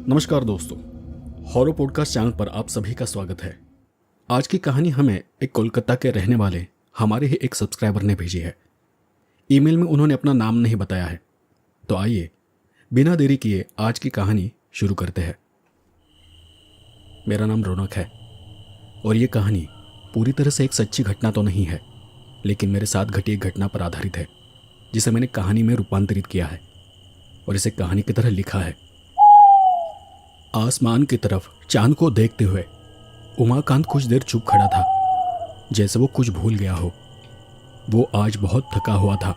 नमस्कार दोस्तों, horror podcast channel पर आप सभी का स्वागत है। आज की कहानी हमें एक कोलकाता के रहने वाले हमारे ही एक सब्सक्राइबर ने भेजी है। ईमेल में उन्होंने अपना नाम नहीं बताया है, तो आइए बिना देरी किए आज की कहानी शुरू करते हैं। मेरा नाम रौनक है और ये कहानी पूरी तरह से एक सच्ची घटना तो नहीं है, लेकिन मेरे साथ घटी एक घटना पर आधारित है, जिसे मैंने कहानी में रूपांतरित किया है और इसे कहानी की तरह लिखा है। आसमान की तरफ चांद को देखते हुए उमाकांत कुछ देर चुप खड़ा था, जैसे वो कुछ भूल गया हो। वो आज बहुत थका हुआ था।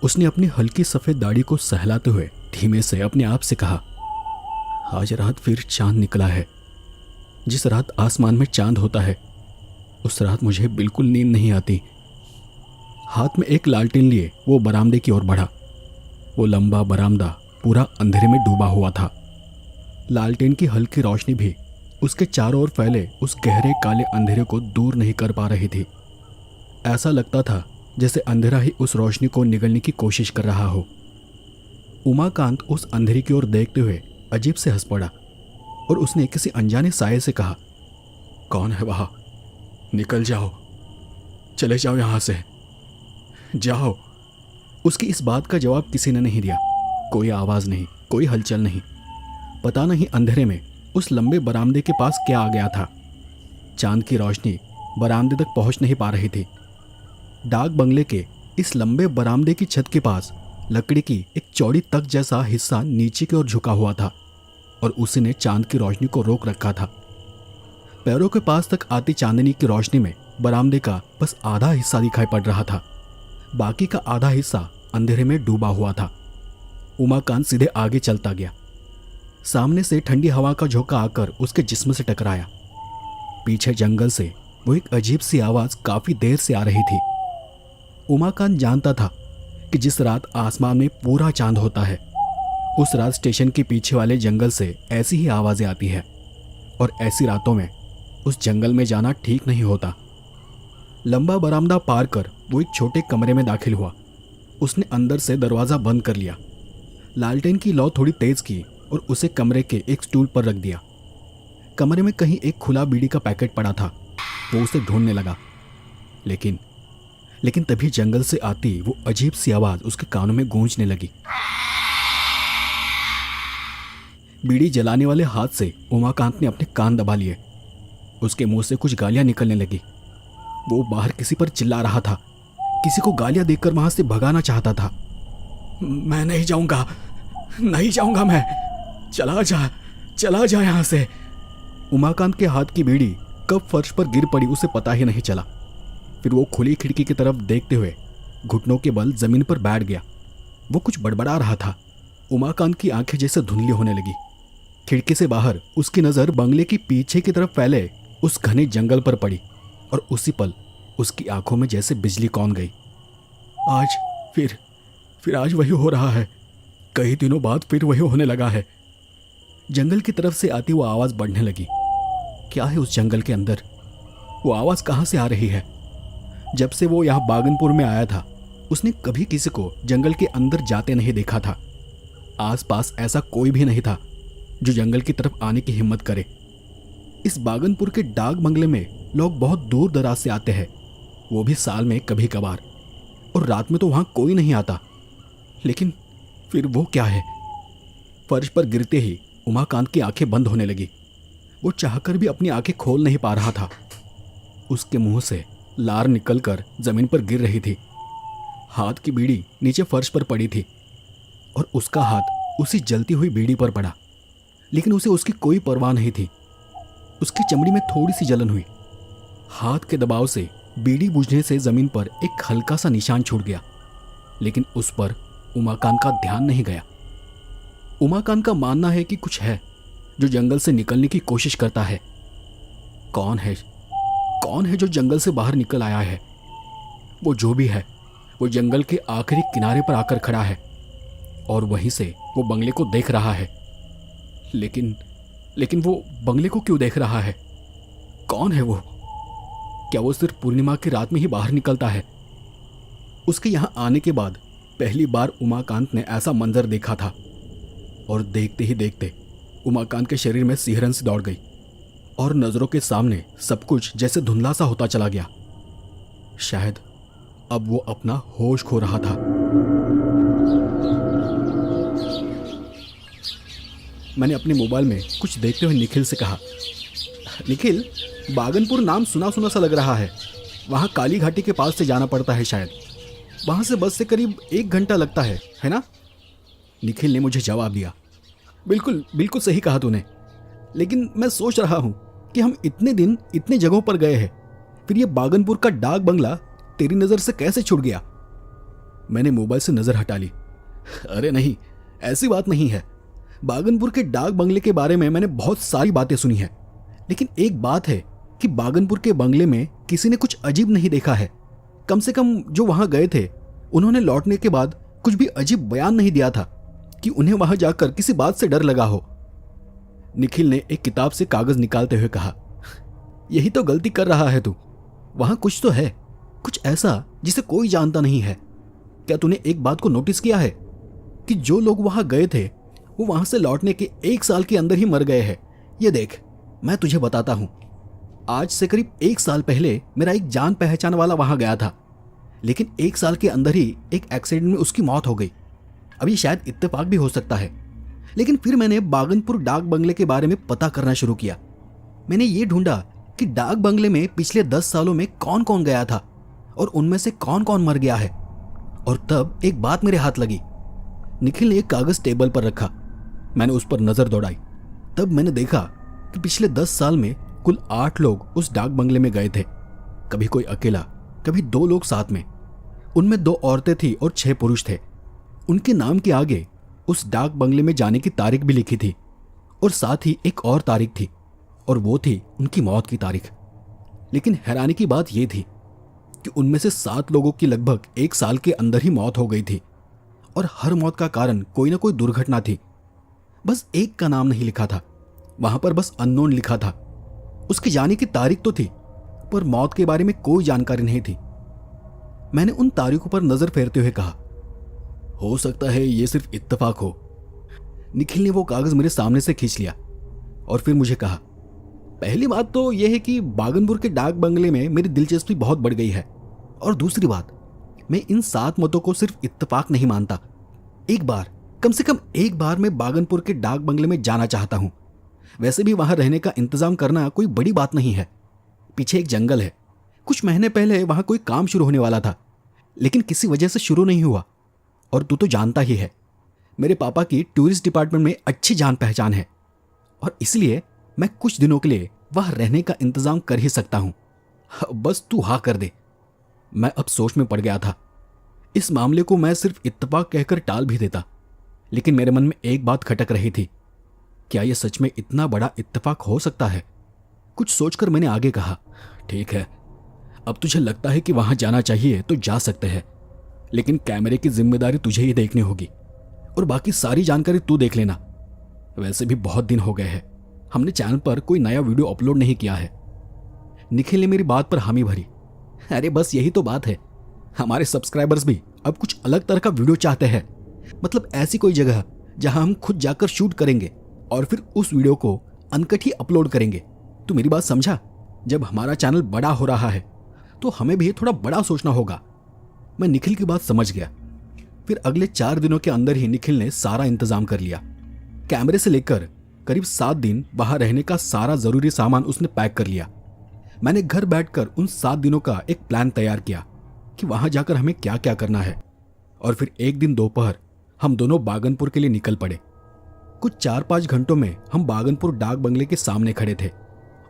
उसने अपनी हल्की सफ़ेद दाढ़ी को सहलाते हुए धीमे से अपने आप से कहा, आज रात फिर चांद निकला है। जिस रात आसमान में चांद होता है उस रात मुझे बिल्कुल नींद नहीं आती। हाथ में एक लालटेन लिए वो बरामदे की ओर बढ़ा। वो लंबा बरामदा पूरा अंधेरे में डूबा हुआ था। लालटेन की हल्की रोशनी भी उसके चारों ओर फैले उस गहरे काले अंधेरे को दूर नहीं कर पा रही थी। ऐसा लगता था जैसे अंधेरा ही उस रोशनी को निगलने की कोशिश कर रहा हो। उमाकांत उस अंधेरे की ओर देखते हुए अजीब से हंस पड़ा और उसने किसी अनजाने साये से कहा, कौन है वहाँ? निकल जाओ, चले जाओ यहाँ से, जाओ। उसकी इस बात का जवाब किसी ने नहीं दिया। कोई आवाज़ नहीं, कोई हलचल नहीं। पता नहीं अंधेरे में उस लंबे बरामदे के पास क्या आ गया था। चांद की रोशनी बरामदे तक पहुंच नहीं पा रही थी। डाक बंगले के इस लंबे बरामदे की छत के पास लकड़ी की एक चौड़ी तक जैसा हिस्सा नीचे की ओर झुका हुआ था और उसी ने चांद की रोशनी को रोक रखा था। पैरों के पास तक आती चांदनी की रोशनी में बरामदे का बस आधा हिस्सा दिखाई पड़ रहा था। बाकी का आधा हिस्सा अंधेरे में डूबा हुआ था। उमाकांत सीधे आगे चलता गया। सामने से ठंडी हवा का झोंका आकर उसके जिस्म से टकराया। पीछे जंगल से वो एक अजीब सी आवाज काफी देर से आ रही थी। उमाकांत जानता था कि जिस रात आसमान में पूरा चांद होता है उस रात स्टेशन के पीछे वाले जंगल से ऐसी ही आवाजें आती है और ऐसी रातों में उस जंगल में जाना ठीक नहीं होता। लंबा बरामदा पार कर वो एक छोटे कमरे में दाखिल हुआ। उसने अंदर से दरवाज़ा बंद कर लिया। लालटेन की लौ थोड़ी तेज की और उसे कमरे के एक स्टूल पर रख दिया। कमरे में कहीं एक खुला बीड़ी का पैकेट पड़ा था। वो उसे ढूंढने लगा, लेकिन तभी जंगल से आती वो अजीब सी आवाज उसके कानों में गूंजने लगी। बीड़ी जलाने वाले हाथ से उमाकांत ने अपने कान दबा लिए। उसके मुंह से कुछ गालियां निकलने लगी। वो बाहर किसी पर चिल्ला रहा था, किसी को गालियां देकर वहां से भगाना चाहता था। मैं नहीं जाऊंगा, नहीं जाऊंगा, मैं चला जा यहां से। उमाकांत के हाथ की बीड़ी कब फर्श पर गिर पड़ी उसे पता ही नहीं चला। फिर वो खुली खिड़की की तरफ देखते हुए घुटनों के बल जमीन पर बैठ गया। वो कुछ बड़बड़ा रहा था। उमाकांत की आंखें जैसे धुंधली होने लगी। खिड़की से बाहर उसकी नजर बंगले की पीछे की तरफ फैले उस घने जंगल पर पड़ी और उसी पल उसकी आंखों में जैसे बिजली कौन गई। आज फिर आज वही हो रहा है। कई दिनों बाद फिर वही होने लगा है। जंगल की तरफ से आती वो आवाज बढ़ने लगी। क्या है उस जंगल के अंदर? वो आवाज कहां से आ रही है? जब से वो यहां बागनपुर में आया था उसने कभी किसी को जंगल के अंदर जाते नहीं देखा था। आसपास ऐसा कोई भी नहीं था जो जंगल की तरफ आने की हिम्मत करे। इस बागनपुर के डाक बंगले में लोग बहुत दूर दराज से आते हैं, वो भी साल में कभी कभार, और रात में तो वहां कोई नहीं आता। लेकिन फिर वो क्या है? फर्श पर गिरते ही उमाकांत की आंखें बंद होने लगी। वो चाहकर भी अपनी आंखें खोल नहीं पा रहा था। उसके मुंह से लार निकलकर जमीन पर गिर रही थी। हाथ की बीड़ी नीचे फर्श पर पड़ी थी और उसका हाथ उसी जलती हुई बीड़ी पर पड़ा, लेकिन उसे उसकी कोई परवाह नहीं थी। उसकी चमड़ी में थोड़ी सी जलन हुई। हाथ के दबाव से बीड़ी बुझने से जमीन पर एक हल्का सा निशान छूट गया, लेकिन उस पर उमाकांत का ध्यान नहीं गया। उमाकांत का मानना है कि कुछ है जो जंगल से निकलने की कोशिश करता है। कौन है जो जंगल से बाहर निकल आया है? वो जो भी है वो जंगल के आखिरी किनारे पर आकर खड़ा है और वहीं से वो बंगले को देख रहा है। लेकिन वो बंगले को क्यों देख रहा है? कौन है वो? क्या वो सिर्फ पूर्णिमा की रात में ही बाहर निकलता है? उसके यहाँ आने के बाद पहली बार उमाकांत ने ऐसा मंजर देखा था और देखते ही देखते उमाकांत के शरीर में सिहरन सी दौड़ गई और नजरों के सामने सब कुछ जैसे धुंधला सा होता चला गया। शायद अब वो अपना होश खो रहा था। मैंने अपने मोबाइल में कुछ देखते हुए निखिल से कहा, निखिल, बागनपुर नाम सुना सुना सा लग रहा है। वहाँ काली घाटी के पास से जाना पड़ता है शायद। वहाँ से बस से करीब 1 घंटा लगता है ना? निखिल ने मुझे जवाब दिया, बिल्कुल बिल्कुल सही कहा तूने। लेकिन मैं सोच रहा हूँ कि हम इतने दिन इतने जगहों पर गए हैं, फिर ये बागनपुर का डाक बंगला तेरी नज़र से कैसे छूट गया? मैंने मोबाइल से नज़र हटा ली। अरे नहीं, ऐसी बात नहीं है। बागनपुर के डाक बंगले के बारे में मैंने बहुत सारी बातें सुनी हैं, लेकिन एक बात है कि बागनपुर के बंगले में किसी ने कुछ अजीब नहीं देखा है। कम से कम जो वहां गए थे उन्होंने लौटने के बाद कुछ भी अजीब बयान नहीं दिया था कि उन्हें वहां जाकर किसी बात से डर लगा हो। निखिल ने एक किताब से कागज निकालते हुए कहा, यही तो गलती कर रहा है तू। वहां कुछ तो है, कुछ ऐसा जिसे कोई जानता नहीं है। क्या तूने एक बात को नोटिस किया है कि जो लोग वहां गए थे वो वहां से लौटने के 1 साल के अंदर ही मर गए हैं? ये देख, मैं तुझे बताता हूं, आज से करीब 1 साल पहले मेरा एक जान पहचान वाला वहां गया था, लेकिन 1 साल के अंदर ही एक एक्सीडेंट में उसकी मौत हो गई। अब ये शायद इत्तेफाक भी हो सकता है, लेकिन फिर मैंने बागनपुर डाक बंगले के बारे में पता करना शुरू किया। मैंने ये ढूंढा कि डाक बंगले में पिछले 10 सालों में कौन कौन गया था और उनमें से कौन कौन मर गया है। और तब एक बात मेरे हाथ लगी। निखिल ने एक कागज टेबल पर रखा। मैंने उस पर नजर दौड़ाई। तब मैंने देखा कि पिछले 10 साल में कुल 8 लोग उस डाक बंगले में गए थे। कभी कोई अकेला, कभी 2 लोग साथ में। उनमें 2 औरतें थी और 6 पुरुष थे। उनके नाम के आगे उस डाक बंगले में जाने की तारीख भी लिखी थी और साथ ही एक और तारीख थी, और वो थी उनकी मौत की तारीख। लेकिन हैरानी की बात यह थी कि उनमें से 7 लोगों की लगभग 1 साल के अंदर ही मौत हो गई थी, और हर मौत का कारण कोई ना कोई दुर्घटना थी। बस एक का नाम नहीं लिखा था, वहां पर बस अननोन लिखा था। उसकी जाने की तारीख तो थी, पर मौत के बारे में कोई जानकारी नहीं थी। मैंने उन तारीखों पर नजर फेरते हुए कहा, हो सकता है ये सिर्फ इत्तेफाक हो। निखिल ने वो कागज मेरे सामने से खींच लिया और फिर मुझे कहा, पहली बात तो यह है कि बागनपुर के डाक बंगले में मेरी दिलचस्पी बहुत बढ़ गई है, और दूसरी बात, मैं इन 7 मतों को सिर्फ इत्तेफाक नहीं मानता। एक बार, कम से कम एक बार मैं बागनपुर के डाक बंगले में जाना चाहता हूं। वैसे भी वहां रहने का इंतजाम करना कोई बड़ी बात नहीं है। पीछे एक जंगल है। कुछ महीने पहले वहां कोई काम शुरू होने वाला था, लेकिन किसी वजह से शुरू नहीं हुआ। और तू तो जानता ही है, मेरे पापा की टूरिस्ट डिपार्टमेंट में अच्छी जान पहचान है, और इसलिए मैं कुछ दिनों के लिए वहां रहने का इंतजाम कर ही सकता हूं। बस तू हाँ कर दे। मैं अब सोच में पड़ गया था। इस मामले को मैं सिर्फ इत्तेफाक कहकर टाल भी देता, लेकिन मेरे मन में एक बात खटक रही थी, क्या यह सच में इतना बड़ा इत्तेफाक हो सकता है? कुछ सोचकर मैंने आगे कहा, ठीक है, अब तुझे लगता है कि वहां जाना चाहिए तो जा सकते हैं, लेकिन कैमरे की जिम्मेदारी तुझे ही देखनी होगी, और बाकी सारी जानकारी तू देख लेना। वैसे भी बहुत दिन हो गए हैं, हमने चैनल पर कोई नया वीडियो अपलोड नहीं किया है। निखिल ने मेरी बात पर हामी भरी। अरे बस यही तो बात है, हमारे सब्सक्राइबर्स भी अब कुछ अलग तरह का वीडियो चाहते हैं। मतलब ऐसी कोई जगह जहां हम खुद जाकर शूट करेंगे और फिर उस वीडियो को अनकट ही अपलोड करेंगे। तू मेरी बात समझा? जब हमारा चैनल बड़ा हो रहा है तो हमें भी थोड़ा बड़ा सोचना होगा। मैं निखिल की बात समझ गया। फिर अगले 4 दिनों के अंदर ही निखिल ने सारा इंतजाम कर लिया। कैमरे से लेकर करीब 7 दिन वहां रहने का सारा जरूरी सामान उसने पैक कर लिया। मैंने घर बैठकर उन 7 दिनों का एक प्लान तैयार किया कि वहां जाकर हमें क्या क्या करना है, और फिर एक दिन दोपहर हम दोनों बागनपुर के लिए निकल पड़े। कुछ 4-5 घंटों में हम बागनपुर डाक बंगले के सामने खड़े थे,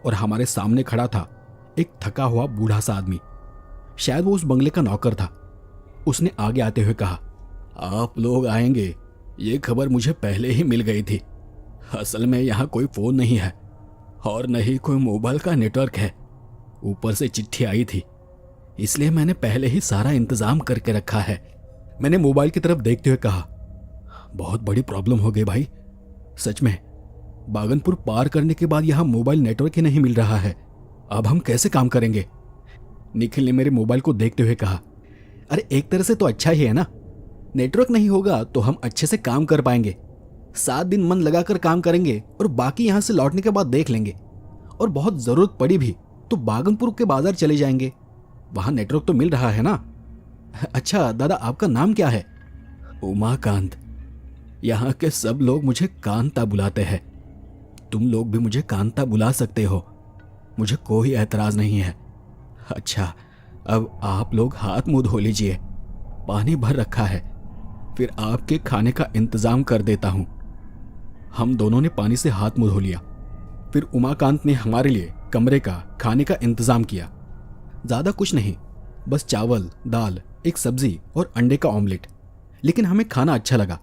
और हमारे सामने खड़ा था एक थका हुआ बूढ़ा सा आदमी। शायद वो उस बंगले का नौकर था। उसने आगे आते हुए कहा, आप लोग आएंगे ये खबर मुझे पहले ही मिल गई थी। असल में यहाँ कोई फोन नहीं है और न ही कोई मोबाइल का नेटवर्क है। ऊपर से चिट्ठी आई थी, इसलिए मैंने पहले ही सारा इंतजाम करके रखा है। मैंने मोबाइल की तरफ देखते हुए कहा, बहुत बड़ी प्रॉब्लम हो गई भाई, सच में। बागनपुर पार करने के बाद यहाँ मोबाइल नेटवर्क ही नहीं मिल रहा है। अब हम कैसे काम करेंगे? निखिल ने मेरे मोबाइल को देखते हुए कहा, अरे एक तरह से तो अच्छा ही है ना, नेटवर्क नहीं होगा तो हम अच्छे से काम कर पाएंगे। 7 दिन मन लगाकर काम करेंगे और बाकी यहाँ से लौटने के बाद देख लेंगे। और बहुत जरूरत पड़ी भी तो बागनपुर के बाजार चले जाएंगे, वहां नेटवर्क तो मिल रहा है ना। अच्छा दादा, आपका नाम क्या है? उमाकांत। यहाँ के सब लोग मुझे कांता बुलाते हैं। तुम लोग भी मुझे कांता बुला सकते हो, मुझे कोई ऐतराज नहीं है। अच्छा, अब आप लोग हाथ मुंह धो लीजिए, पानी भर रखा है, फिर आपके खाने का इंतजाम कर देता हूं। हम दोनों ने पानी से हाथ मुंह धो लिया। फिर उमाकांत ने हमारे लिए कमरे का खाने का इंतजाम किया। ज्यादा कुछ नहीं, बस चावल, दाल, एक सब्जी और अंडे का ऑमलेट। लेकिन हमें खाना अच्छा लगा।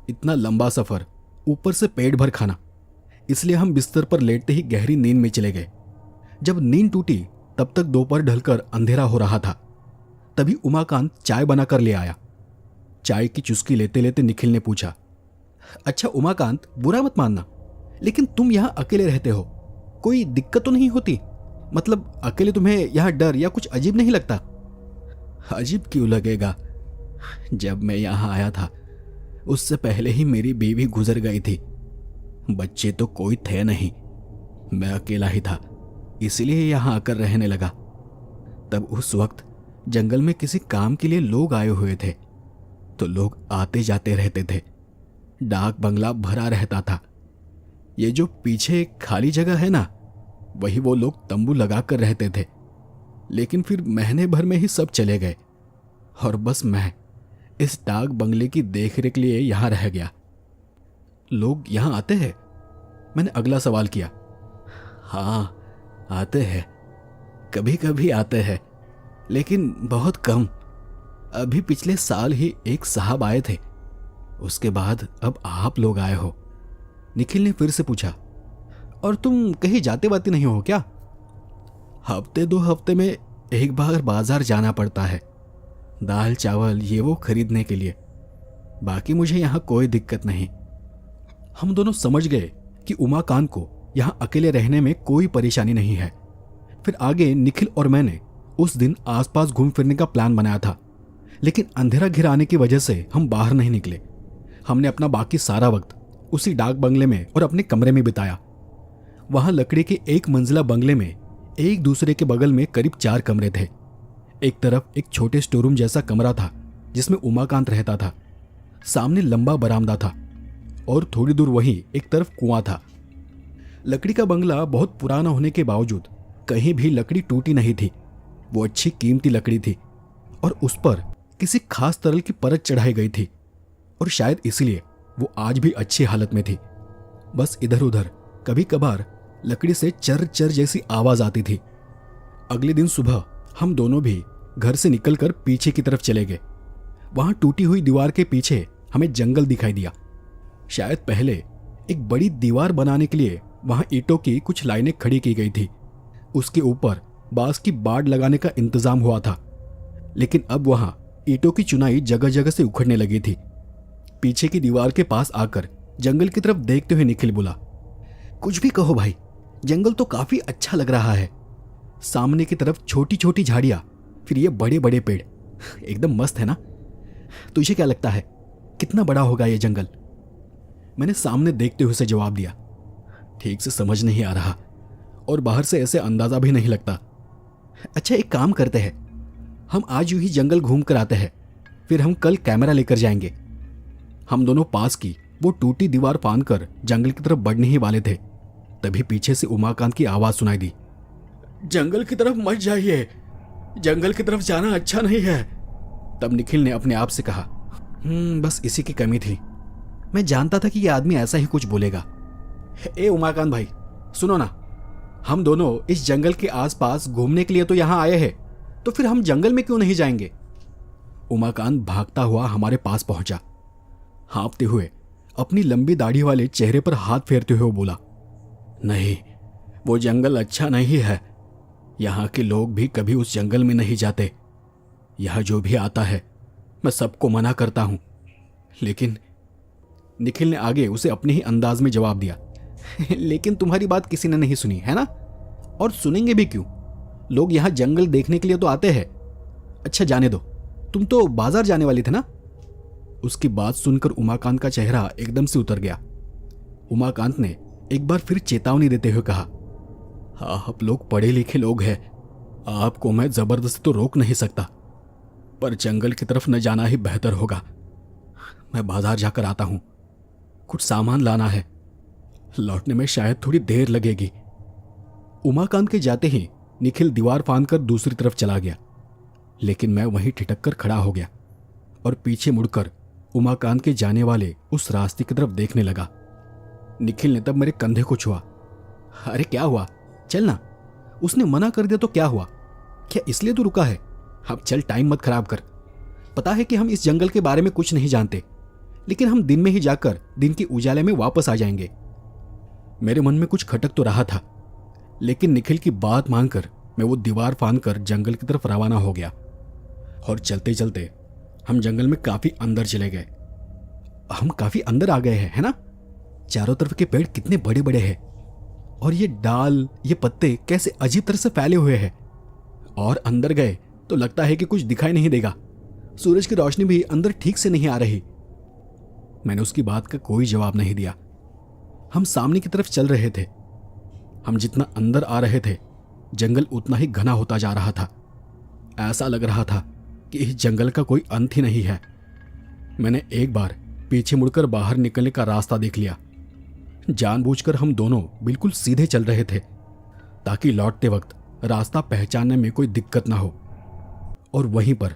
इतना लंबा सफर, ऊपर से पेट भर खाना, इसलिए हम बिस्तर पर लेटते ही गहरी नींद में चले गए। जब नींद टूटी तब तक दोपहर ढलकर अंधेरा हो रहा था। तभी उमाकांत चाय बनाकर ले आया। चाय की चुस्की लेते लेते निखिल ने पूछा, अच्छा उमाकांत, बुरा मत मानना, लेकिन तुम यहाँ अकेले रहते हो, कोई दिक्कत तो नहीं होती? मतलब अकेले तुम्हें यहाँ डर या कुछ अजीब नहीं लगता? अजीब क्यों लगेगा? जब मैं यहाँ आया था उससे पहले ही मेरी बीवी गुजर गई थी। बच्चे तो कोई थे नहीं, मैं अकेला ही था, इसलिए यहाँ आकर रहने लगा। तब उस वक्त जंगल में किसी काम के लिए लोग आए हुए थे, तो लोग आते जाते रहते थे। डाक बंगला भरा रहता था। ये जो पीछे खाली जगह है ना, वही वो लोग तंबू लगा कर रहते थे। लेकिन फिर महीने भर में ही सब चले गए और बस मैं इस डाक बंगले की देखरेख लिए यहां रह गया। लोग यहां आते हैं? मैंने अगला सवाल किया। हाँ, आते हैं, कभी कभी आते हैं, लेकिन बहुत कम। अभी पिछले साल ही एक साहब आए थे, उसके बाद अब आप लोग आए हो। निखिल ने फिर से पूछा, और तुम कहीं जाते वाते नहीं हो क्या? हफ्ते 2 हफ्ते में एक बार बाजार जाना पड़ता है, दाल चावल ये वो खरीदने के लिए। बाकी मुझे यहाँ कोई दिक्कत नहीं। हम दोनों समझ गए कि उमाकांत को यहाँ अकेले रहने में कोई परेशानी नहीं है। फिर आगे निखिल और मैंने उस दिन आसपास घूम फिरने का प्लान बनाया था, लेकिन अंधेरा घिर आने की वजह से हम बाहर नहीं निकले। हमने अपना बाकी सारा वक्त उसी डाक बंगले में और अपने कमरे में बिताया। वहां लकड़ी के एक मंजिला बंगले में एक दूसरे के बगल में करीब 4 कमरे थे। एक तरफ एक छोटे स्टोरूम जैसा कमरा था जिसमें उमाकांत रहता था। सामने लंबा बरामदा था और थोड़ी दूर वहीं एक तरफ कुआं था। लकड़ी का बंगला बहुत पुराना होने के बावजूद कहीं भी लकड़ी टूटी नहीं थी। वो अच्छी कीमती लकड़ी थी और उस पर किसी खास तरल की परत चढ़ाई गई थी, और शायद इसलिए वो आज भी अच्छी हालत में थी। बस इधर उधर कभी कभार लकड़ी से चर चर जैसी आवाज आती थी। अगले दिन सुबह हम दोनों भी घर से निकलकर पीछे की तरफ चले गए। वहां टूटी हुई दीवार के पीछे हमें जंगल दिखाई दिया। शायद पहले एक बड़ी दीवार बनाने के लिए वहां ईंटों की कुछ लाइनें खड़ी की गई थी। उसके ऊपर बांस की बाड़ लगाने का इंतजाम हुआ था, लेकिन अब वहां ईंटों की चुनाई जगह जगह से उखड़ने लगी थी। पीछे की दीवार के पास आकर जंगल की तरफ देखते हुए निखिल बोला, कुछ भी कहो भाई, जंगल तो काफी अच्छा लग रहा है। सामने की तरफ छोटी छोटी झाड़ियां, फिर ये बड़े बड़े पेड़, एकदम मस्त है ना? तुझे क्या लगता है कितना बड़ा होगा ये जंगल? मैंने सामने देखते हुए उसे जवाब दिया, ठीक से समझ नहीं आ रहा और बाहर से ऐसे अंदाजा भी नहीं लगता। अच्छा एक काम करते हैं, हम आज यूं ही जंगल घूम कर आते हैं, फिर हम कल कैमरा लेकर जाएंगे। हम दोनों पास की वो टूटी दीवार फांद कर जंगल की तरफ बढ़ने ही वाले थे, तभी पीछे से उमाकांत की आवाज सुनाई दी, जंगल की तरफ मत जाइए, जंगल की तरफ जाना अच्छा नहीं है। तब निखिल ने अपने आप से कहा, बस इसी की कमी थी, मैं जानता था कि यह आदमी ऐसा ही कुछ बोलेगा। ए उमाकांत भाई सुनो ना, हम दोनों इस जंगल के आसपास घूमने के लिए तो यहां आए हैं, तो फिर हम जंगल में क्यों नहीं जाएंगे? उमाकांत भागता हुआ हमारे पास पहुंचा। हाँफते हुए अपनी लंबी दाढ़ी वाले चेहरे पर हाथ फेरते हुए बोला, नहीं, वो जंगल अच्छा नहीं है। यहाँ के लोग भी कभी उस जंगल में नहीं जाते। यहाँ जो भी आता है मैं सबको मना करता हूं। लेकिन निखिल ने आगे उसे अपने ही अंदाज में जवाब दिया, लेकिन तुम्हारी बात किसी ने नहीं सुनी है ना, और सुनेंगे भी क्यों? लोग यहाँ जंगल देखने के लिए तो आते हैं। अच्छा जाने दो, तुम तो बाजार जाने वाली थे ना? उसकी बात सुनकर उमाकांत का चेहरा एकदम से उतर गया। उमाकांत ने एक बार फिर चेतावनी देते हुए कहा, आप लोग पढ़े लिखे लोग हैं, आपको मैं जबरदस्ती तो रोक नहीं सकता, पर जंगल की तरफ न जाना ही बेहतर होगा। मैं बाजार जाकर आता हूं, कुछ सामान लाना है, लौटने में शायद थोड़ी देर लगेगी। उमाकांत के जाते ही निखिल दीवार फांदकर दूसरी तरफ चला गया, लेकिन मैं वहीं ठिठक कर खड़ा हो गया और पीछे मुड़कर उमाकांत के जाने वाले उस रास्ते की तरफ देखने लगा। निखिल ने तब मेरे कंधे को छुआ। अरे क्या हुआ, चलना। उसने मना कर दिया तो क्या हुआ, क्या इसलिए तो रुका है? अब चल, टाइम मत खराब कर। पता है कि हम इस जंगल के बारे में कुछ नहीं जानते, लेकिन हम दिन में ही जाकर दिन के उजाले में वापस आ जाएंगे। मेरे मन में कुछ खटक तो रहा था, लेकिन निखिल की बात मानकर मैं वो दीवार फांदकर जंगल की तरफ रवाना हो गया। और चलते चलते हम जंगल में काफी अंदर चले गए। हम काफी अंदर आ गए हैं, है ना? चारों तरफ के पेड़ कितने बड़े बड़े हैं, और ये डाल, ये पत्ते कैसे अजीब तरह से फैले हुए हैं। और अंदर गए तो लगता है कि कुछ दिखाई नहीं देगा, सूरज की रोशनी भी अंदर ठीक से नहीं आ रही। मैंने उसकी बात का कोई जवाब नहीं दिया। हम सामने की तरफ चल रहे थे। हम जितना अंदर आ रहे थे, जंगल उतना ही घना होता जा रहा था। ऐसा लग रहा था कि इस जंगल का कोई अंत ही नहीं है। मैंने एक बार पीछे मुड़कर बाहर निकलने का रास्ता देख लिया। जानबूझकर हम दोनों बिल्कुल सीधे चल रहे थे, ताकि लौटते वक्त रास्ता पहचानने में कोई दिक्कत ना हो। और वहीं पर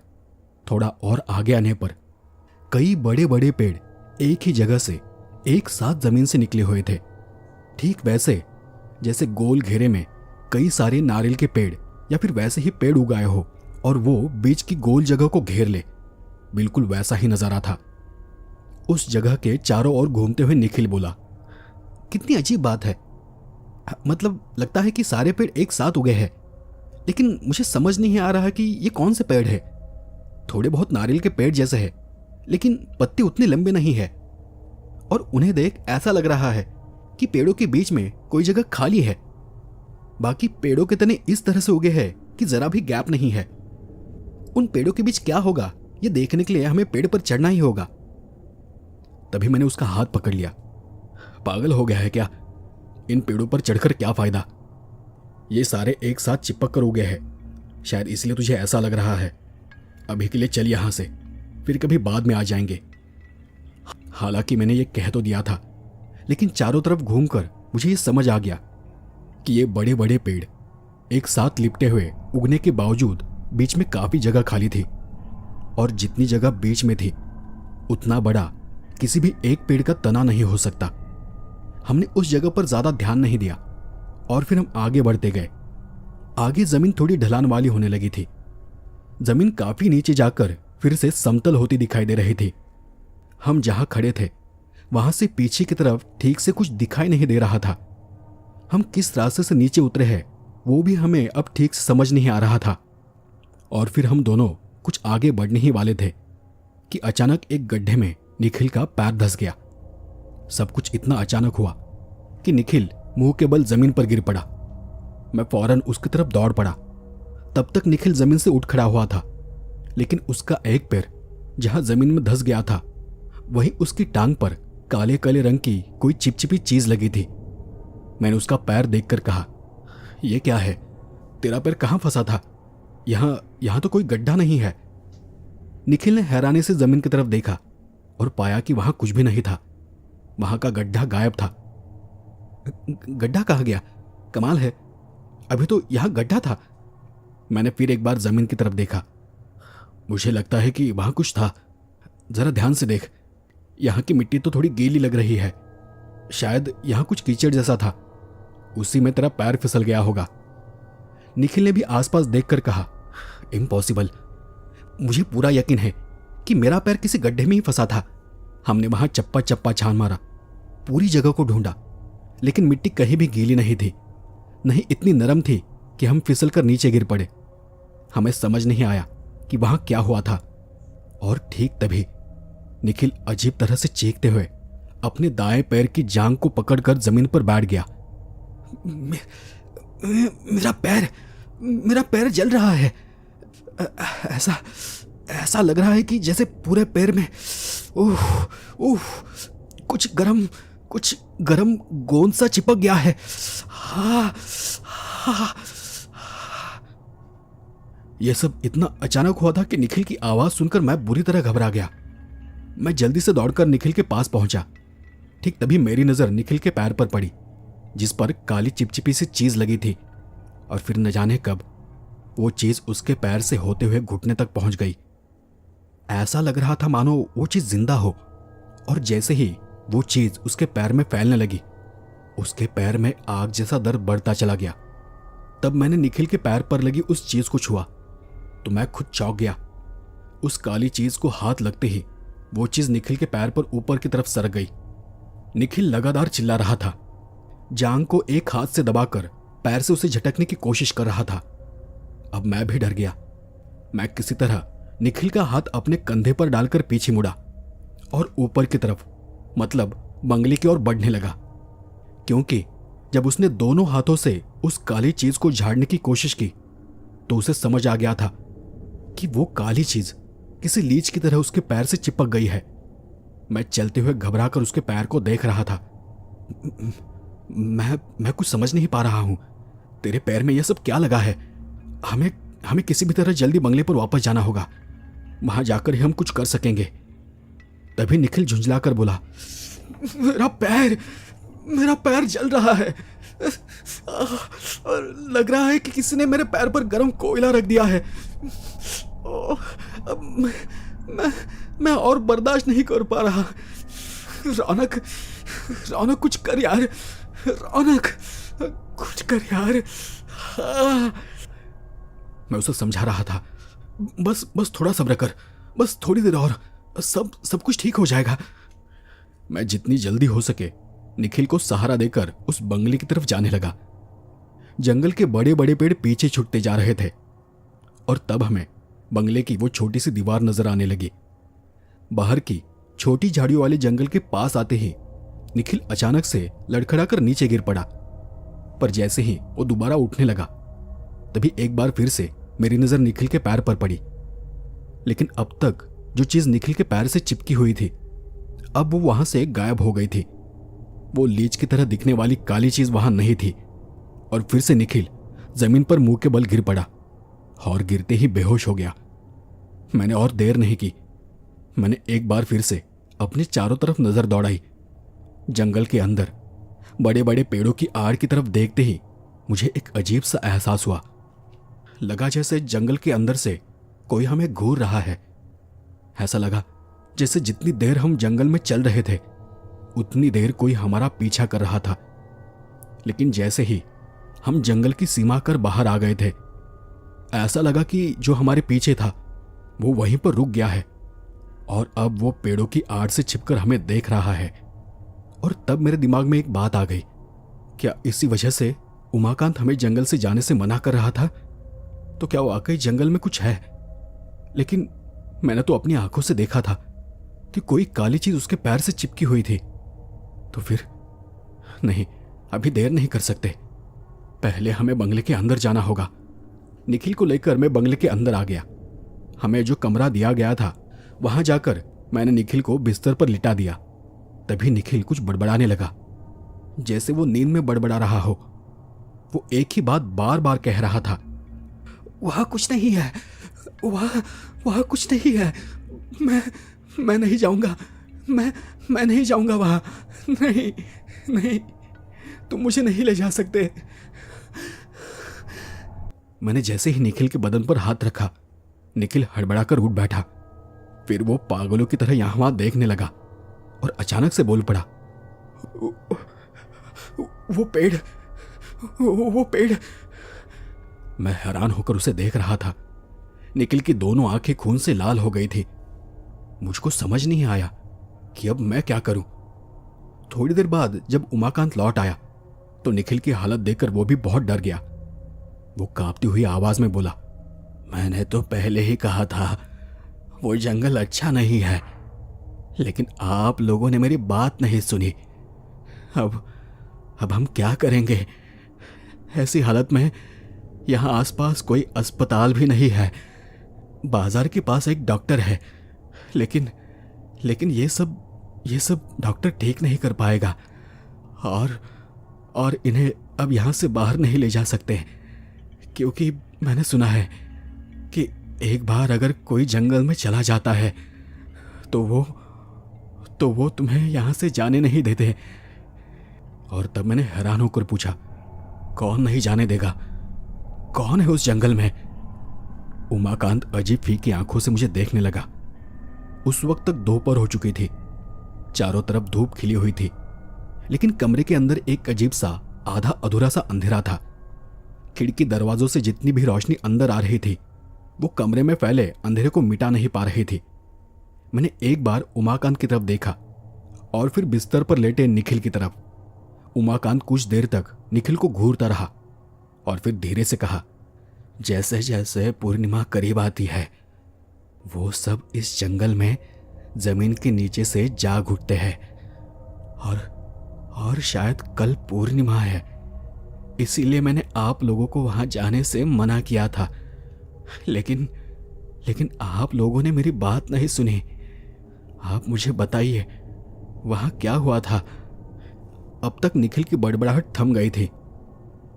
थोड़ा और आगे आने पर कई बड़े बड़े पेड़ एक ही जगह से एक साथ जमीन से निकले हुए थे, ठीक वैसे जैसे गोल घेरे में कई सारे नारियल के पेड़ या फिर वैसे ही पेड़ उगाए हो और वो बीच की गोल जगह को घेर ले। बिल्कुल वैसा ही नजारा था। उस जगह के चारों ओर घूमते हुए निखिल बोला, कितनी अजीब बात है। मतलब लगता है कि सारे पेड़ एक साथ उगे हैं, लेकिन मुझे समझ नहीं आ रहा कि ये कौन से पेड़ है। थोड़े बहुत नारियल के पेड़ जैसे है, लेकिन पत्ते उतने लंबे नहीं है। और उन्हें देख ऐसा लग रहा है कि पेड़ों के बीच में कोई जगह खाली है। बाकी पेड़ों के तने इस तरह से उगे हैं कि जरा भी गैप नहीं है। उन पेड़ों के बीच क्या होगा, ये देखने के लिए हमें पेड़ पर चढ़ना ही होगा। तभी मैंने उसका हाथ पकड़ लिया। पागल हो गया है क्या? इन पेड़ों पर चढ़कर क्या फायदा? ये सारे एक साथ चिपक कर उगे हैं, शायद इसलिए तुझे ऐसा लग रहा है। अभी के लिए चल यहां से, फिर कभी बाद में आ जाएंगे। हालांकि मैंने ये कह तो दिया था, लेकिन चारों तरफ घूमकर मुझे ये समझ आ गया कि ये बड़े बड़े पेड़ एक साथ लिपटे हुए उगने के बावजूद बीच में काफी जगह खाली थी। और जितनी जगह बीच में थी, उतना बड़ा किसी भी एक पेड़ का तना नहीं हो सकता। हमने उस जगह पर ज्यादा ध्यान नहीं दिया और फिर हम आगे बढ़ते गए। आगे जमीन थोड़ी ढलान वाली होने लगी थी। जमीन काफी नीचे जाकर फिर से समतल होती दिखाई दे रही थी। हम जहां खड़े थे वहां से पीछे की तरफ ठीक से कुछ दिखाई नहीं दे रहा था। हम किस रास्ते से नीचे उतरे हैं वो भी हमें अब ठीक से समझ नहीं आ रहा था। और फिर हम दोनों कुछ आगे बढ़ने ही वाले थे कि अचानक एक गड्ढे में निखिल का पैर धंस गया। सब कुछ इतना अचानक हुआ कि निखिल मुंह के बल जमीन पर गिर पड़ा। मैं फौरन उसकी तरफ दौड़ पड़ा। तब तक निखिल जमीन से उठ खड़ा हुआ था, लेकिन उसका एक पैर जहां जमीन में धंस गया था, वहीं उसकी टांग पर काले काले रंग की कोई चिपचिपी चीज लगी थी। मैंने उसका पैर देखकर कहा, यह क्या है? तेरा पैर कहां फंसा था? यहां तो कोई गड्ढा नहीं है। निखिल ने हैरानी से जमीन की तरफ देखा और पाया कि वहां कुछ भी नहीं था। वहां का गड्ढा गायब था। गड्ढा कहाँ गया? कमाल है, अभी तो यहां गड्ढा था। मैंने फिर एक बार जमीन की तरफ देखा। मुझे लगता है कि वहां कुछ था, जरा ध्यान से देख। यहां की मिट्टी तो थोड़ी गीली लग रही है, शायद यहां कुछ कीचड़ जैसा था, उसी में तेरा पैर फिसल गया होगा। निखिल ने भी आसपास देखकर कहा, इम्पॉसिबल। मुझे पूरा यकीन है कि मेरा पैर किसी गड्ढे में ही फंसा था। हमने वहां चप्पा चप्पा छान मारा, पूरी जगह को ढूंढा, लेकिन मिट्टी कहीं भी गीली नहीं थी, नहीं इतनी नरम थी कि हम फिसल कर नीचे गिर पड़े। हमें समझ नहीं आया कि वहां क्या हुआ था। और ठीक तभी निखिल अजीब तरह से चीखते हुए अपने दाएं पैर की जांघ को पकड़कर जमीन पर बैठ गया। मेरा पैर जल रहा है। ऐसा लग रहा है कि जैसे पूरे पैर में ओह ओह, कुछ गरम गोंद सा चिपक गया है। हाँ हाँ। यह सब इतना अचानक हुआ था कि निखिल की आवाज सुनकर मैं बुरी तरह घबरा गया। मैं जल्दी से दौड़कर निखिल के पास पहुंचा। ठीक तभी मेरी नजर निखिल के पैर पर पड़ी, जिस पर काली चिपचिपी सी चीज लगी थी, और फिर न जाने कब वो चीज उसके पैर से होते हुए घुटने तक पहुंच गई। ऐसा लग रहा था मानो वो चीज जिंदा हो, और जैसे ही वो चीज उसके पैर में फैलने लगी, उसके पैर में आग जैसा दर्द बढ़ता चला गया। तब मैंने निखिल के पैर पर लगी उस चीज को छुआ तो मैं खुद चौंक गया। उस काली चीज को हाथ लगते ही वो चीज निखिल के पैर पर ऊपर की तरफ सरक गई। निखिल लगातार चिल्ला रहा था, जांग को एक हाथ से दबाकर पैर से उसे झटकने की कोशिश कर रहा था। अब मैं भी डर गया। मैं किसी तरह निखिल का हाथ अपने कंधे पर डालकर पीछे मुड़ा और ऊपर की तरफ, मतलब बंगले की ओर बढ़ने लगा, क्योंकि जब उसने दोनों हाथों से उस काली चीज को झाड़ने की कोशिश की तो उसे समझ आ गया था कि वो काली चीज किसी लीच की तरह उसके पैर से चिपक गई है। मैं चलते हुए घबराकर उसके पैर को देख रहा था। मैं कुछ समझ नहीं पा रहा हूं। तेरे पैर में यह सब क्या लगा है? हमें किसी भी तरह जल्दी बंगले पर वापस जाना होगा। वहां जाकर ही हम कुछ कर सकेंगे। तभी निखिल झुंझलाकर बोला, मेरा पैर जल रहा है। और लग रहा है कि किसी ने मेरे पैर पर गर्म कोयला रख दिया है। अब मैं और बर्दाश्त नहीं कर पा रहा। रौनक कुछ कर यार। रौनक कुछ कर यार। मैं उसे समझा रहा था, बस थोड़ा सब्र कर, बस थोड़ी देर और, सब कुछ ठीक हो जाएगा। मैं जितनी जल्दी हो सके निखिल को सहारा देकर उस बंगले की तरफ जाने लगा। जंगल के बड़े बड़े पेड़ पीछे छूटते जा रहे थे और तब हमें बंगले की वो छोटी सी दीवार नजर आने लगी। बाहर की छोटी झाड़ियों वाले जंगल के पास आते ही निखिल अचानक से लड़खड़ाकर नीचे गिर पड़ा, पर जैसे ही वो दोबारा उठने लगा तभी एक बार फिर से मेरी नजर निखिल के पैर पर पड़ी। लेकिन अब तक जो चीज निखिल के पैर से चिपकी हुई थी, अब वो वहां से गायब हो गई थी। वो लीच की तरह दिखने वाली काली चीज वहां नहीं थी। और फिर से निखिल जमीन पर मुंह के बल गिर पड़ा और गिरते ही बेहोश हो गया। मैंने और देर नहीं की। मैंने एक बार फिर से अपने चारों तरफ नजर दौड़ाई। जंगल के अंदर बड़े बड़े पेड़ों की आड़ की तरफ देखते ही मुझे एक अजीब सा एहसास हुआ। लगा जैसे जंगल के अंदर से कोई हमें घूर रहा है। ऐसा लगा जैसे जितनी देर हम जंगल में चल रहे थे उतनी देर कोई हमारा पीछा कर रहा था। लेकिन जैसे ही हम जंगल की सीमा कर बाहर आ गए थे, ऐसा लगा कि जो हमारे पीछे था वो वहीं पर रुक गया है और अब वो पेड़ों की आड़ से छिपकर हमें देख रहा है। और तब मेरे दिमाग में एक बात आ गई, क्या इसी वजह से उमाकांत हमें जंगल से जाने से मना कर रहा था? तो क्या वाकई जंगल में कुछ है? लेकिन मैंने तो अपनी आंखों से देखा था कि कोई काली चीज उसके पैर से चिपकी हुई थी। तो फिर नहीं, अभी देर नहीं कर सकते। पहले हमें बंगले के अंदर जाना होगा। निखिल को लेकर मैं बंगले के अंदर आ गया। हमें जो कमरा दिया गया था वहां जाकर मैंने निखिल को बिस्तर पर लिटा दिया। तभी निखिल कुछ बड़बड़ाने लगा, जैसे वो नींद में बड़बड़ा रहा हो। वो एक ही बात बार बार कह रहा था, वहां कुछ नहीं है, वहां कुछ नहीं है। मैं नहीं जाऊंगा, मैं नहीं जाऊंगा वहां। नहीं, तुम मुझे नहीं ले जा सकते। मैंने जैसे ही निखिल के बदन पर हाथ रखा, निखिल हड़बड़ाकर उठ बैठा। फिर वो पागलों की तरह यहां वहां देखने लगा और अचानक से बोल पड़ा, वो पेड़। मैं हैरान होकर उसे देख रहा था। निखिल की दोनों आंखें खून से लाल हो गई थी। मुझको समझ नहीं आया कि अब मैं क्या करूं। थोड़ी देर बाद जब उमाकांत लौट आया तो निखिल की हालत देखकर वो भी बहुत डर गया। वो कांपती हुई आवाज में बोला, मैंने तो पहले ही कहा था वो जंगल अच्छा नहीं है, लेकिन आप लोगों ने मेरी बात नहीं सुनी। अब हम क्या करेंगे? ऐसी हालत में यहां आसपास कोई अस्पताल भी नहीं है। बाजार के पास एक डॉक्टर है, लेकिन लेकिन ये सब डॉक्टर ठीक नहीं कर पाएगा, और इन्हें अब यहाँ से बाहर नहीं ले जा सकते, क्योंकि मैंने सुना है कि एक बार अगर कोई जंगल में चला जाता है तो वो तुम्हें यहाँ से जाने नहीं देते। और तब मैंने हैरान होकर पूछा, कौन नहीं जाने देगा? कौन है उस जंगल में? उमाकांत अजीब फीकी आंखों से मुझे देखने लगा। उस वक्त तक दोपहर हो चुकी थी, चारों तरफ धूप खिली हुई थी, लेकिन कमरे के अंदर एक अजीब सा आधा अधूरा सा अंधेरा था। खिड़की दरवाजों से जितनी भी रोशनी अंदर आ रही थी वो कमरे में फैले अंधेरे को मिटा नहीं पा रही थी। मैंने एक बार उमाकांत की तरफ देखा और फिर बिस्तर पर लेटे निखिल की तरफ। उमाकांत कुछ देर तक निखिल को घूरता रहा और फिर धीरे से कहा, जैसे जैसे पूर्णिमा करीब आती है वो सब इस जंगल में जमीन के नीचे से जाग उठते हैं, और शायद कल पूर्णिमा है, इसीलिए मैंने आप लोगों को वहां जाने से मना किया था, लेकिन आप लोगों ने मेरी बात नहीं सुनी। आप मुझे बताइए वहां क्या हुआ था? अब तक निखिल की बड़बड़ाहट थम गई थी।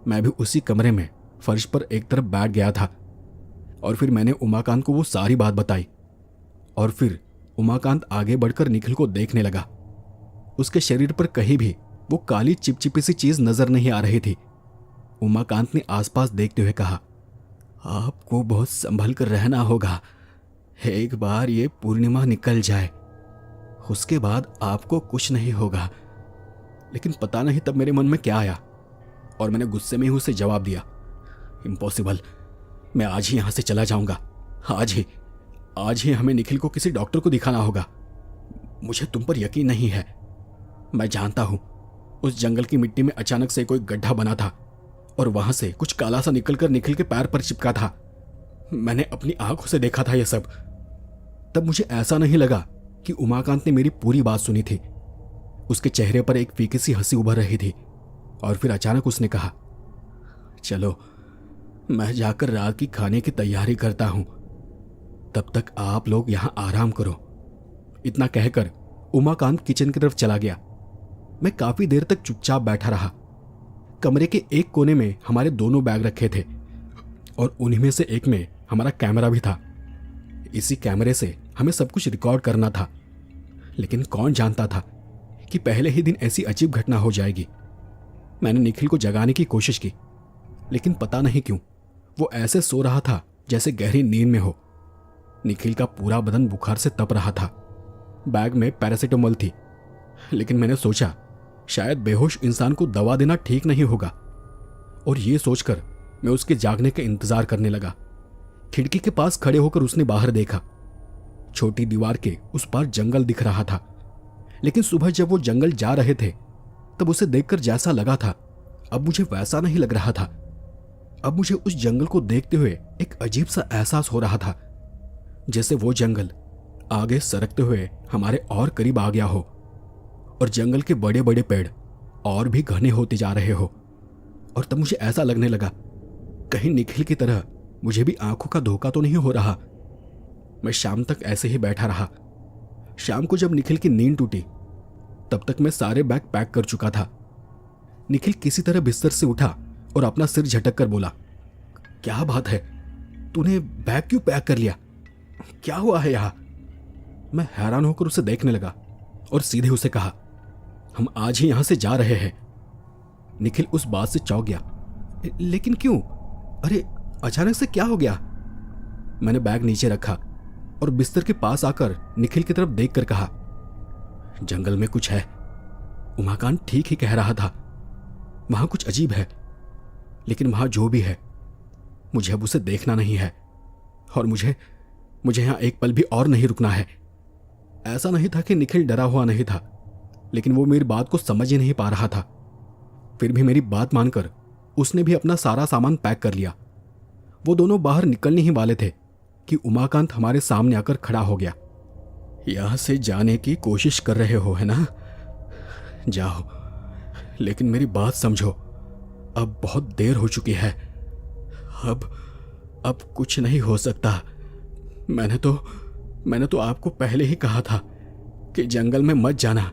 मैं भी उसी कमरे में फर्श पर एक तरफ बैठ गया था और फिर मैंने उमाकांत को वो सारी बात बताई। और फिर उमाकांत आगे बढ़कर निखिल को देखने लगा। उसके शरीर पर कहीं भी वो काली चिपचिपी सी चीज नजर नहीं आ रही थी। उमाकांत ने आसपास देखते हुए कहा, आपको बहुत संभल कर रहना होगा। एक बार ये पूर्णिमा निकल जाए उसके बाद आपको कुछ नहीं होगा। लेकिन पता नहीं तब मेरे मन में क्या आया और मैंने गुस्से में ही उसे जवाब दिया, इम्पॉसिबल, मैं आज ही यहां से चला जाऊंगा। आज ही हमें निखिल को किसी डॉक्टर को दिखाना होगा। मुझे तुम पर यकीन नहीं है। मैं जानता हूं उस जंगल की मिट्टी में अचानक से कोई गड्ढा बना था और वहां से कुछ काला सा निकलकर निखिल के पैर पर चिपका था। मैंने अपनी आंखों से देखा था यह सब। तब मुझे ऐसा नहीं लगा कि उमाकांत ने मेरी पूरी बात सुनी थी। उसके चेहरे पर एक फीकी सी हंसी उभर रही थी और फिर अचानक उसने कहा, चलो मैं जाकर रात की खाने की तैयारी करता हूं, तब तक आप लोग यहां आराम करो। इतना कहकर उमाकांत किचन की तरफ चला गया। मैं काफी देर तक चुपचाप बैठा रहा। कमरे के एक कोने में हमारे दोनों बैग रखे थे और उन्हीं में से एक में हमारा कैमरा भी था। इसी कैमरे से हमें सब कुछ रिकॉर्ड करना था, लेकिन कौन जानता था कि पहले ही दिन ऐसी अजीब घटना हो जाएगी। मैंने निखिल को जगाने की कोशिश की, लेकिन पता नहीं क्यों वो ऐसे सो रहा था जैसे गहरी नींद में हो। निखिल का पूरा बदन बुखार से तप रहा था। बैग में पैरासिटामोल थी, लेकिन मैंने सोचा शायद बेहोश इंसान को दवा देना ठीक नहीं होगा, और ये सोचकर मैं उसके जागने का इंतजार करने लगा। खिड़की के पास खड़े होकर उसने बाहर देखा। छोटी दीवार के उस पार जंगल दिख रहा था, लेकिन सुबह जब वो जंगल जा रहे थे तब उसे देखकर जैसा लगा था अब मुझे वैसा नहीं लग रहा था। अब मुझे उस जंगल को देखते हुए एक अजीब सा एहसास हो रहा था, जैसे वो जंगल आगे सरकते हुए हमारे और करीब आ गया हो और जंगल के बड़े बड़े पेड़ और भी घने होते जा रहे हो। और तब मुझे ऐसा लगने लगा कहीं निखिल की तरह मुझे भी आंखों का धोखा तो नहीं हो रहा। मैं शाम तक ऐसे ही बैठा रहा। शाम को जब निखिल की नींद टूटी तब तक मैं सारे बैग पैक कर चुका था। निखिल किसी तरह बिस्तर से उठा और अपना सिर झटक कर बोला, क्या बात है, तूने बैग क्यों पैक कर लिया? क्या हुआ है यहां? मैं हैरान होकर उसे देखने लगा और सीधे उसे कहा, हम आज ही यहां से जा रहे हैं। निखिल उस बात से चौंक गया, लेकिन क्यों? अरे अचानक से क्या हो गया? मैंने बैग नीचे रखा और बिस्तर के पास आकर निखिल की तरफ देखकर कहा, जंगल में कुछ है। उमाकांत ठीक ही कह रहा था, वहां कुछ अजीब है, लेकिन वहां जो भी है मुझे अब उसे देखना नहीं है और मुझे यहां एक पल भी और नहीं रुकना है। ऐसा नहीं था कि निखिल डरा हुआ नहीं था, लेकिन वो मेरी बात को समझ ही नहीं पा रहा था। फिर भी मेरी बात मानकर उसने भी अपना सारा सामान पैक कर लिया। वो दोनों बाहर निकलने ही वाले थे कि उमाकांत हमारे सामने आकर खड़ा हो गया। यहां से जाने की कोशिश कर रहे हो, है ना? जाओ, लेकिन मेरी बात समझो, अब बहुत देर हो चुकी है। अब कुछ नहीं हो सकता। मैंने तो आपको पहले ही कहा था कि जंगल में मत जाना,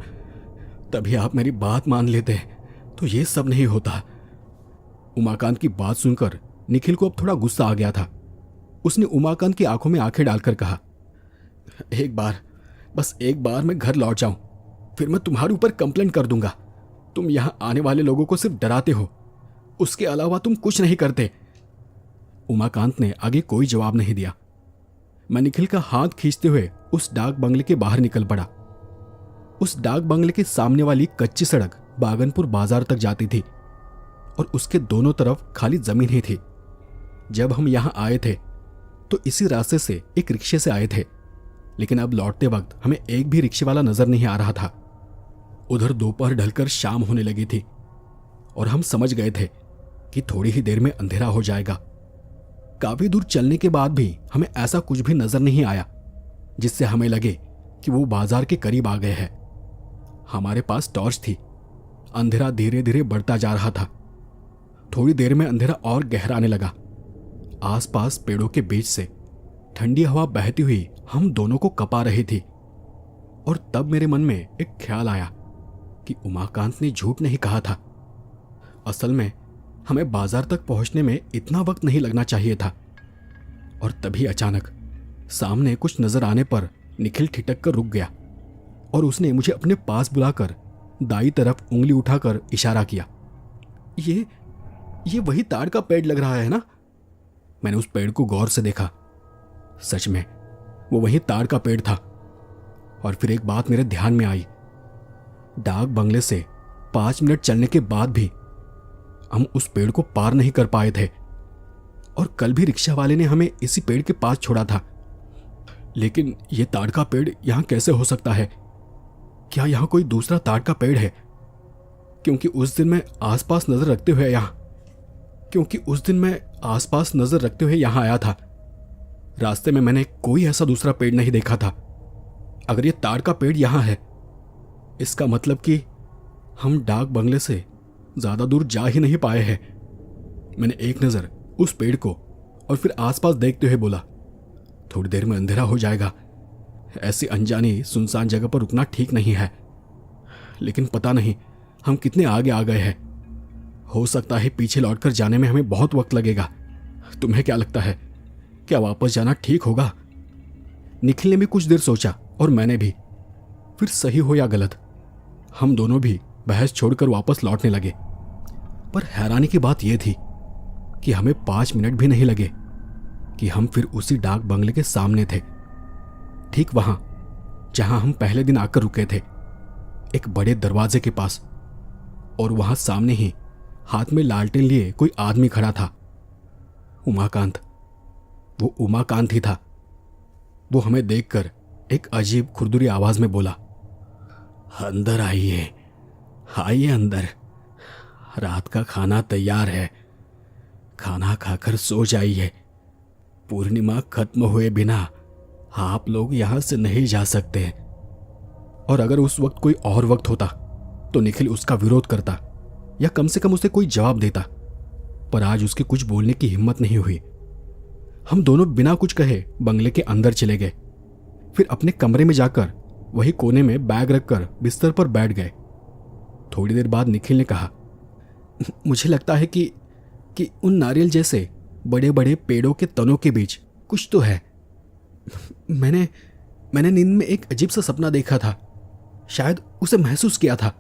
तभी आप मेरी बात मान लेते तो ये सब नहीं होता। उमाकांत की बात सुनकर निखिल को अब थोड़ा गुस्सा आ गया था। उसने उमाकांत की आंखों में आंखें डालकर कहा, एक बार, बस एक बार मैं घर लौट जाऊं, फिर मैं तुम्हारे ऊपर कंप्लेंट कर दूंगा। तुम यहां आने वाले लोगों को सिर्फ डराते हो, उसके अलावा तुम कुछ नहीं करते। उमाकांत ने आगे कोई जवाब नहीं दिया। मैं निखिल का हाथ खींचते हुए उस डाक बंगले के बाहर निकल पड़ा। उस डाक बंगले के सामने वाली कच्ची सड़क बागनपुर बाजार तक जाती थी और उसके दोनों तरफ खाली जमीन ही थी। जब हम यहां आए थे तो इसी रास्ते से एक रिक्शे से आए थे, लेकिन अब लौटते वक्त हमें एक भी रिक्शे वाला नजर नहीं आ रहा था। उधर दोपहर ढलकर शाम होने लगी थी और हम समझ गए थे कि थोड़ी ही देर में अंधेरा हो जाएगा। काफी दूर चलने के बाद भी हमें ऐसा कुछ भी नजर नहीं आया जिससे हमें लगे कि वो बाजार के करीब आ गए हैं। हमारे पास टॉर्च थी। अंधेरा धीरे धीरे बढ़ता जा रहा था। थोड़ी देर में अंधेरा और गहरा आने लगा। आसपास पेड़ों के बीच से ठंडी हवा बहती हुई हम दोनों को कपा रही थी और तब मेरे मन में एक ख्याल आया कि उमाकांत ने झूठ नहीं कहा था। असल में हमें बाजार तक पहुंचने में इतना वक्त नहीं लगना चाहिए था। और तभी अचानक सामने कुछ नजर आने पर निखिल ठिठक कर रुक गया और उसने मुझे अपने पास बुलाकर दाई तरफ उंगली उठाकर इशारा किया। ये वही ताड़ का पेड़ लग रहा है ना? मैंने उस पेड़ को गौर से देखा। सच में वो वही ताड़ का पेड़ था। और फिर एक बात मेरे ध्यान में आई। डाक बंगले से 5 मिनट चलने के बाद भी हम उस पेड़ को पार नहीं कर पाए थे और कल भी रिक्शा वाले ने हमें इसी पेड़ के पास छोड़ा था। लेकिन यह ताड़ का पेड़ यहां कैसे हो सकता है? क्या यहां कोई दूसरा ताड़ का पेड़ है? क्योंकि उस दिन मैं आसपास नजर रखते हुए यहां आया था। रास्ते में मैंने कोई ऐसा दूसरा पेड़ नहीं देखा था। अगर ये ताड़ का पेड़ यहां है, इसका मतलब कि हम डाक बंगले से ज्यादा दूर जा ही नहीं पाए हैं। मैंने एक नजर उस पेड़ को और फिर आसपास देखते हुए बोला, थोड़ी देर में अंधेरा हो जाएगा। ऐसी अनजानी सुनसान जगह पर रुकना ठीक नहीं है। लेकिन पता नहीं हम कितने आगे आ गए हैं। हो सकता है पीछे लौटकर जाने में हमें बहुत वक्त लगेगा। तुम्हें क्या लगता है, क्या वापस जाना ठीक होगा? निखिल ने भी कुछ देर सोचा और मैंने भी। फिर सही हो या गलत, हम दोनों भी बहस छोड़कर वापस लौटने लगे। पर हैरानी की बात यह थी कि हमें 5 मिनट भी नहीं लगे कि हम फिर उसी डाक बंगले के सामने थे, ठीक वहां जहां हम पहले दिन आकर रुके थे, एक बड़े दरवाजे के पास। और वहां सामने ही हाथ में लालटेन लिए कोई आदमी खड़ा था। उमाकांत, वो उमाकांत ही था। वो हमें देखकर एक अजीब खुरदुरी आवाज में बोला, अंदर आइए, आइए अंदर। रात का खाना तैयार है, खाना खाकर सो जाइए। पूर्णिमा खत्म हुए बिना आप लोग यहां से नहीं जा सकते। और अगर उस वक्त कोई और वक्त होता तो निखिल उसका विरोध करता या कम से कम उसे कोई जवाब देता, पर आज उसके कुछ बोलने की हिम्मत नहीं हुई। हम दोनों बिना कुछ कहे बंगले के अंदर चले गए। फिर अपने कमरे में जाकर वही कोने में बैग रखकर बिस्तर पर बैठ गए। थोड़ी देर बाद निखिल ने कहा, मुझे लगता है कि उन नारियल जैसे बड़े बड़े पेड़ों के तनों के बीच कुछ तो है। मैंने नींद में एक अजीब सा सपना देखा था, शायद उसे महसूस किया था।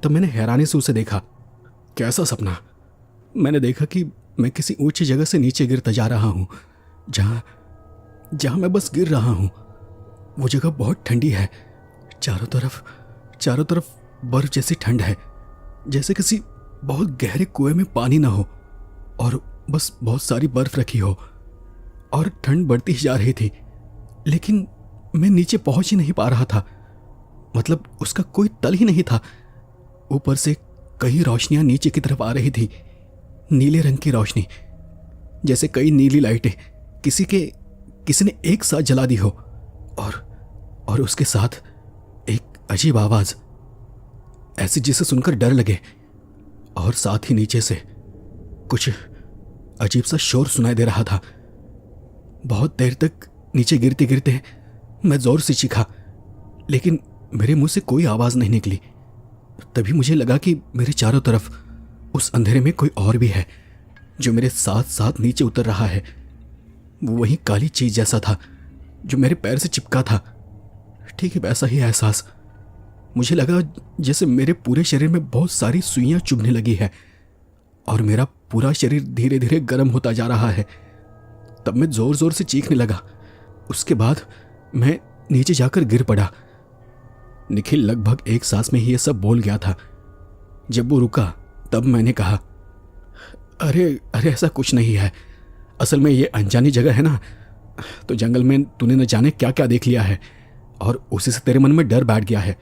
तब मैंने हैरानी से उसे देखा। कैसा सपना? मैंने देखा कि मैं किसी ऊंची जगह से नीचे गिरता जा रहा हूं, जहां मैं बस गिर रहा हूं। वो जगह बहुत ठंडी है, चारों तरफ बर्फ जैसी ठंड है, जैसे किसी बहुत गहरे कुएं में पानी ना हो और बस बहुत सारी बर्फ रखी हो। और ठंड बढ़ती ही जा रही थी, लेकिन मैं नीचे पहुंच ही नहीं पा रहा था। मतलब उसका कोई तल ही नहीं था। ऊपर से कई रोशनियां नीचे की तरफ आ रही थी, नीले रंग की रोशनी, जैसे कई नीली लाइटें किसी ने एक साथ जला दी हो। और उसके साथ एक अजीब आवाज, ऐसी जिसे सुनकर डर लगे। और साथ ही नीचे से कुछ अजीब सा शोर सुनाई दे रहा था। बहुत देर तक नीचे गिरते गिरते मैं जोर से चीखा, लेकिन मेरे मुंह से कोई आवाज़ नहीं निकली। तभी मुझे लगा कि मेरे चारों तरफ उस अंधेरे में कोई और भी है जो मेरे साथ साथ नीचे उतर रहा है। वो वही काली चीज जैसा था जो मेरे पैर से चिपका था। ठीक है, वैसा ही एहसास। मुझे लगा जैसे मेरे पूरे शरीर में बहुत सारी सुइयां चुभने लगी है और मेरा पूरा शरीर धीरे धीरे गर्म होता जा रहा है। तब मैं जोर जोर से चीखने लगा। उसके बाद मैं नीचे जाकर गिर पड़ा। निखिल लगभग एक सांस में ही ये सब बोल गया था। जब वो रुका तब मैंने कहा, अरे अरे ऐसा कुछ नहीं है। असल में ये अनजानी जगह है ना, तो जंगल में तूने न जाने क्या क्या देख लिया है और उसी से तेरे मन में डर बैठ गया है।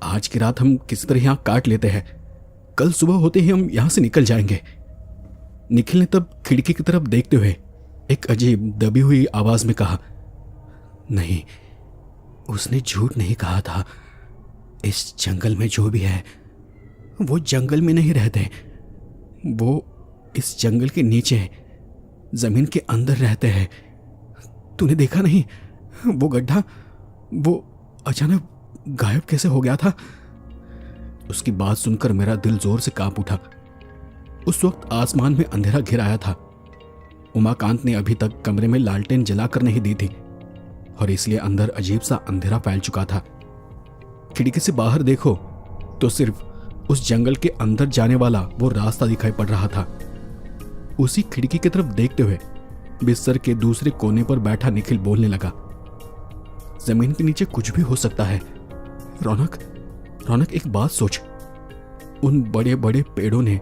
आज की रात हम किसी तरह यहाँ काट लेते हैं, कल सुबह होते ही हम यहाँ से निकल जाएंगे। निखिल ने तब खिड़की की तरफ देखते हुए एक अजीब दबी हुई आवाज में कहा, नहीं, उसने झूठ नहीं कहा था। इस जंगल में जो भी है वो जंगल में नहीं रहते, वो इस जंगल के नीचे जमीन के अंदर रहते हैं। तूने देखा नहीं वो गड्ढा, वो अचानक गायब कैसे हो गया था? उसकी बात सुनकर मेरा दिल जोर से कांप उठा। उस वक्त आसमान में अंधेरा घिर आया था। उमाकांत ने अभी तक कमरे में लालटेन जलाकर नहीं दी थी और इसलिए अंदर अजीब सा अंधेरा फैल चुका था। खिड़की से बाहर देखो तो सिर्फ उस जंगल के अंदर जाने वाला वो रास्ता दिखाई पड़ रहा था। उसी खिड़की की तरफ देखते हुए बिस्तर के दूसरे कोने पर बैठा निखिल बोलने लगा, जमीन के नीचे कुछ भी हो सकता है। रौनक एक बात सोच, उन बड़े बड़े पेड़ों ने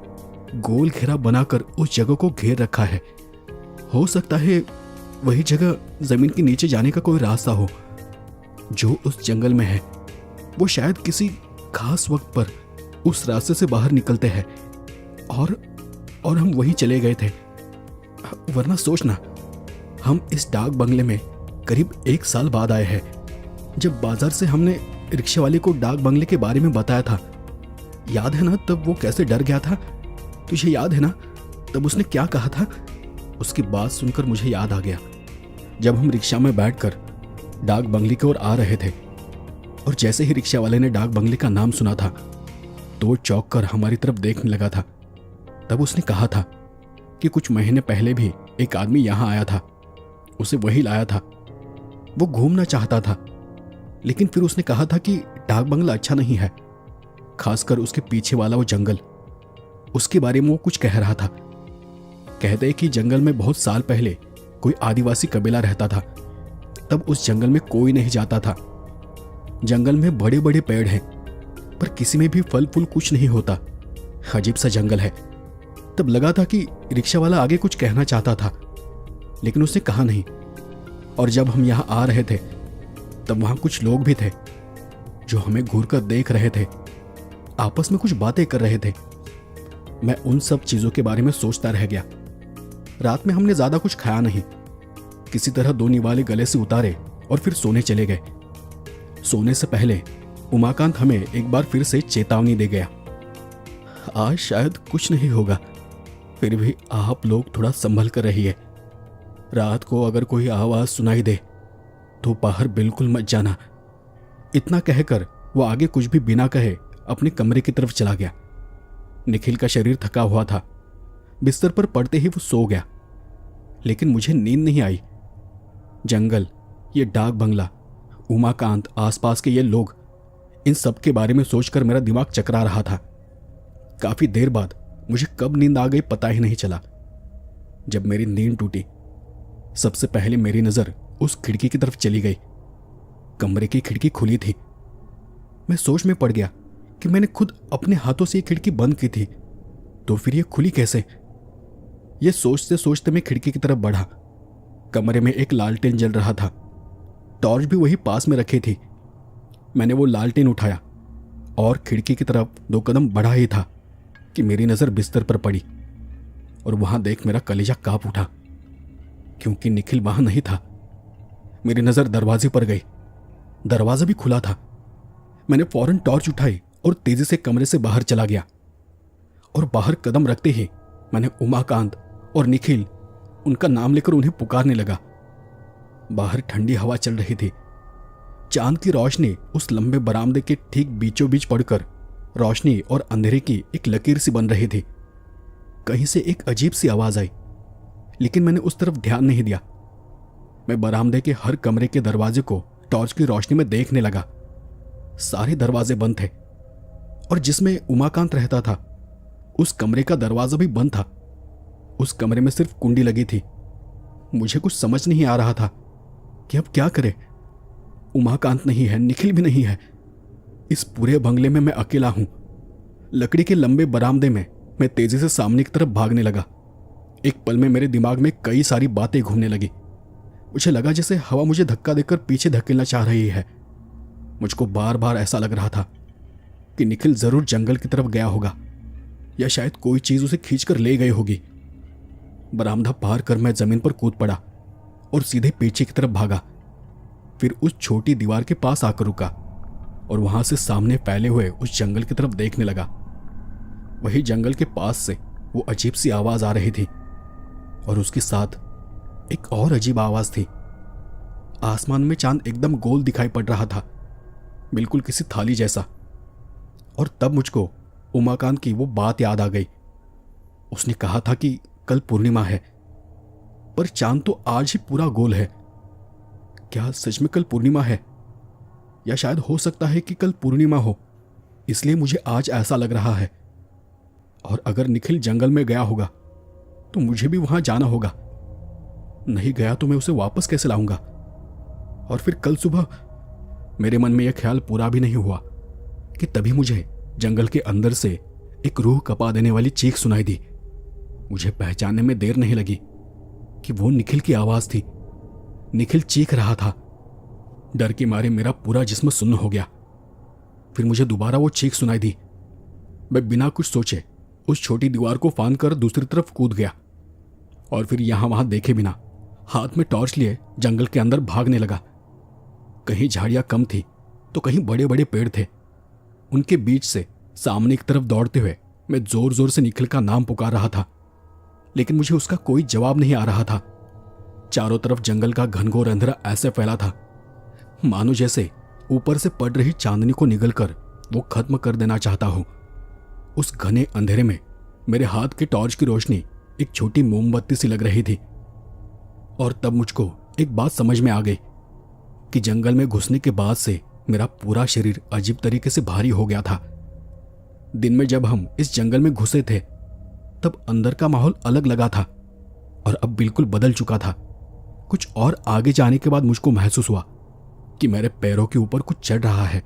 गोल घेरा बनाकर उस जगह को घेर रखा है। हो सकता है वही जगह जमीन के नीचे जाने का कोई रास्ता हो। जो उस जंगल में है वो शायद किसी खास वक्त पर उस रास्ते से बाहर निकलते हैं और हम वहीं चले गए थे। वरना सोचना, हम इस डाक बंगले में करीब 1 साल बाद आए हैं। जब बाजार से हमने रिक्शा वाले को डाक बंगले के बारे में बताया था, याद है ना तब वो कैसे डर गया था? तुझे याद है ना तब उसने क्या कहा था? उसकी बात सुनकर मुझे याद आ गया। जब हम रिक्शा में बैठकर डाक बंगले की ओर आ रहे थे और जैसे ही रिक्शा वाले ने डाक बंगले का नाम सुना था तो वो चौंक कर हमारी तरफ देखने लगा था। तब उसने कहा था कि कुछ महीने पहले भी एक आदमी यहां आया था, उसे वही लाया था। वो घूमना चाहता था लेकिन फिर उसने कहा था कि डाक बंगला अच्छा नहीं है, खासकर उसके पीछे वाला वो जंगल। उसके बारे में वो कुछ कह रहा था। कहते कि जंगल में बहुत साल पहले कोई आदिवासी कबीला रहता था। तब उस जंगल में कोई नहीं जाता था। जंगल में बड़े बड़े पेड़ हैं पर किसी में भी फल फूल कुछ नहीं होता। अजीब सा जंगल है। तब लगा था कि रिक्शा वाला आगे कुछ कहना चाहता था लेकिन उसने कहा नहीं। और जब हम यहाँ आ रहे थे तब वहां कुछ लोग भी थे जो हमें घूर कर देख रहे थे, आपस में कुछ बातें कर रहे थे। मैं उन सब चीजों के बारे में सोचता रह गया। रात में हमने ज्यादा कुछ खाया नहीं, किसी तरह 2 निवाले गले से उतारे और फिर सोने चले गए। सोने से पहले उमाकांत हमें एक बार फिर से चेतावनी दे गया, आज शायद कुछ नहीं होगा, फिर भी आप लोग थोड़ा संभल कर रहिए। रात को अगर कोई आवाज सुनाई दे तो बाहर बिल्कुल मत जाना। इतना कहकर वो आगे कुछ भी बिना कहे अपने कमरे की तरफ चला गया। निखिल का शरीर थका हुआ था। बिस्तर पर पड़ते ही वो सो गया लेकिन मुझे नींद नहीं आई। जंगल, ये डाक बंगला, उमाकांत, आसपास के ये लोग, इन सब के बारे में सोचकर मेरा दिमाग चकरा रहा था। काफी देर बाद मुझे कब नींद आ गई पता ही नहीं चला। जब मेरी नींद टूटी सबसे पहले मेरी नजर उस खिड़की की तरफ चली गई। कमरे की खिड़की खुली थी। मैं सोच में पड़ गया कि मैंने खुद अपने हाथों से ये खिड़की बंद की थी, तो फिर ये खुली कैसे? ये सोचते सोचते मैं खिड़की की तरफ बढ़ा। कमरे में एक लालटेन जल रहा था। टॉर्च भी वही पास में रखी थी। मैंने वो लालटेन उठाया और खिड़की की तरफ 2 कदम बढ़ा ही था कि मेरी नजर बिस्तर पर पड़ी और वहां देख मेरा कलेजा कांप उठा क्योंकि निखिल वहां नहीं था। मेरी नजर दरवाजे पर गई। दरवाजा भी खुला था। मैंने फौरन टॉर्च उठाई और तेजी से कमरे से बाहर चला गया और बाहर कदम रखते ही मैंने उमाकांत और निखिल, उनका नाम लेकर उन्हें पुकारने लगा। बाहर ठंडी हवा चल रही थी। चांद की रोशनी उस लंबे बरामदे के ठीक बीचों बीच पड़कर रोशनी और अंधेरे की एक लकीर सी बन रही थी। कहीं से एक अजीब सी आवाज आई, लेकिन मैंने उस तरफ ध्यान नहीं दिया। मैं बरामदे के हर कमरे के दरवाजे को टॉर्च की रोशनी में देखने लगा। सारे दरवाजे बंद थे और जिसमें उमाकांत रहता था उस कमरे का दरवाजा भी बंद था। उस कमरे में सिर्फ कुंडी लगी थी। मुझे कुछ समझ नहीं आ रहा था कि अब क्या करें। उमाकांत नहीं है, निखिल भी नहीं है। इस पूरे बंगले में मैं अकेला हूं। लकड़ी के लंबे बरामदे में मैं तेजी से सामने की तरफ भागने लगा। एक पल में मेरे दिमाग में कई सारी बातें घूमने लगी। मुझे लगा जैसे हवा मुझे धक्का देकर पीछे धकेलना चाह रही है। मुझको बार बार ऐसा लग रहा था कि निखिल जरूर जंगल की तरफ गया होगा या शायद कोई चीज उसे खींचकर ले गई होगी। बरामदा पार कर मैं जमीन पर कूद पड़ा और सीधे पीछे की तरफ भागा। फिर उस छोटी दीवार के पास आकर रुका और वहां से सामने फैले हुए उस जंगल की तरफ देखने लगा। वही जंगल के पास से वो अजीब सी आवाज आ रही थी और उसके साथ एक और अजीब आवाज थी। आसमान में चांद एकदम गोल दिखाई पड़ रहा था, बिल्कुल किसी थाली जैसा। और तब मुझको उमाकांत की वो बात याद आ गई। उसने कहा था कि कल पूर्णिमा है, पर चांद तो आज ही पूरा गोल है। क्या सच में कल पूर्णिमा है? या शायद हो सकता है कि कल पूर्णिमा हो, इसलिए मुझे आज ऐसा लग रहा है। और अगर निखिल जंगल में गया होगा तो मुझे भी वहां जाना होगा। नहीं गया तो मैं उसे वापस कैसे लाऊंगा? और फिर कल सुबह मेरे मन में यह ख्याल पूरा भी नहीं हुआ कि तभी मुझे जंगल के अंदर से एक रूह कपा देने वाली चीख सुनाई दी। मुझे पहचानने में देर नहीं लगी कि वो निखिल की आवाज थी। निखिल चीख रहा था। डर के मारे मेरा पूरा जिस्म सुन्न हो गया। फिर मुझे दोबारा वो चीख सुनाई दी। मैं बिना कुछ सोचे उस छोटी दीवार को फांद कर दूसरी तरफ कूद गया और फिर यहां वहां देखे बिना हाथ में टॉर्च लिए जंगल के अंदर भागने लगा। कहीं झाड़ियां कम थी तो कहीं बड़े बड़े पेड़ थे। उनके बीच से सामने की तरफ दौड़ते हुए मैं जोर जोर से निखिल का नाम पुकार रहा था, लेकिन मुझे उसका कोई जवाब नहीं आ रहा था। चारों तरफ जंगल का घनघोर अंधेरा ऐसे फैला था मानो जैसे ऊपर से पड़ रही चांदनी को निगलकर वो खत्म कर देना चाहता हो। उस घने अंधेरे में मेरे हाथ की टॉर्च की रोशनी एक छोटी मोमबत्ती सी लग रही थी। और तब मुझको एक बात समझ में आ गई कि जंगल में घुसने के बाद से मेरा पूरा शरीर अजीब तरीके से भारी हो गया था। दिन में जब हम इस जंगल में घुसे थे तब अंदर का माहौल अलग लगा था और अब बिल्कुल बदल चुका था। कुछ और आगे जाने के बाद मुझको महसूस हुआ कि मेरे पैरों के ऊपर कुछ चढ़ रहा है।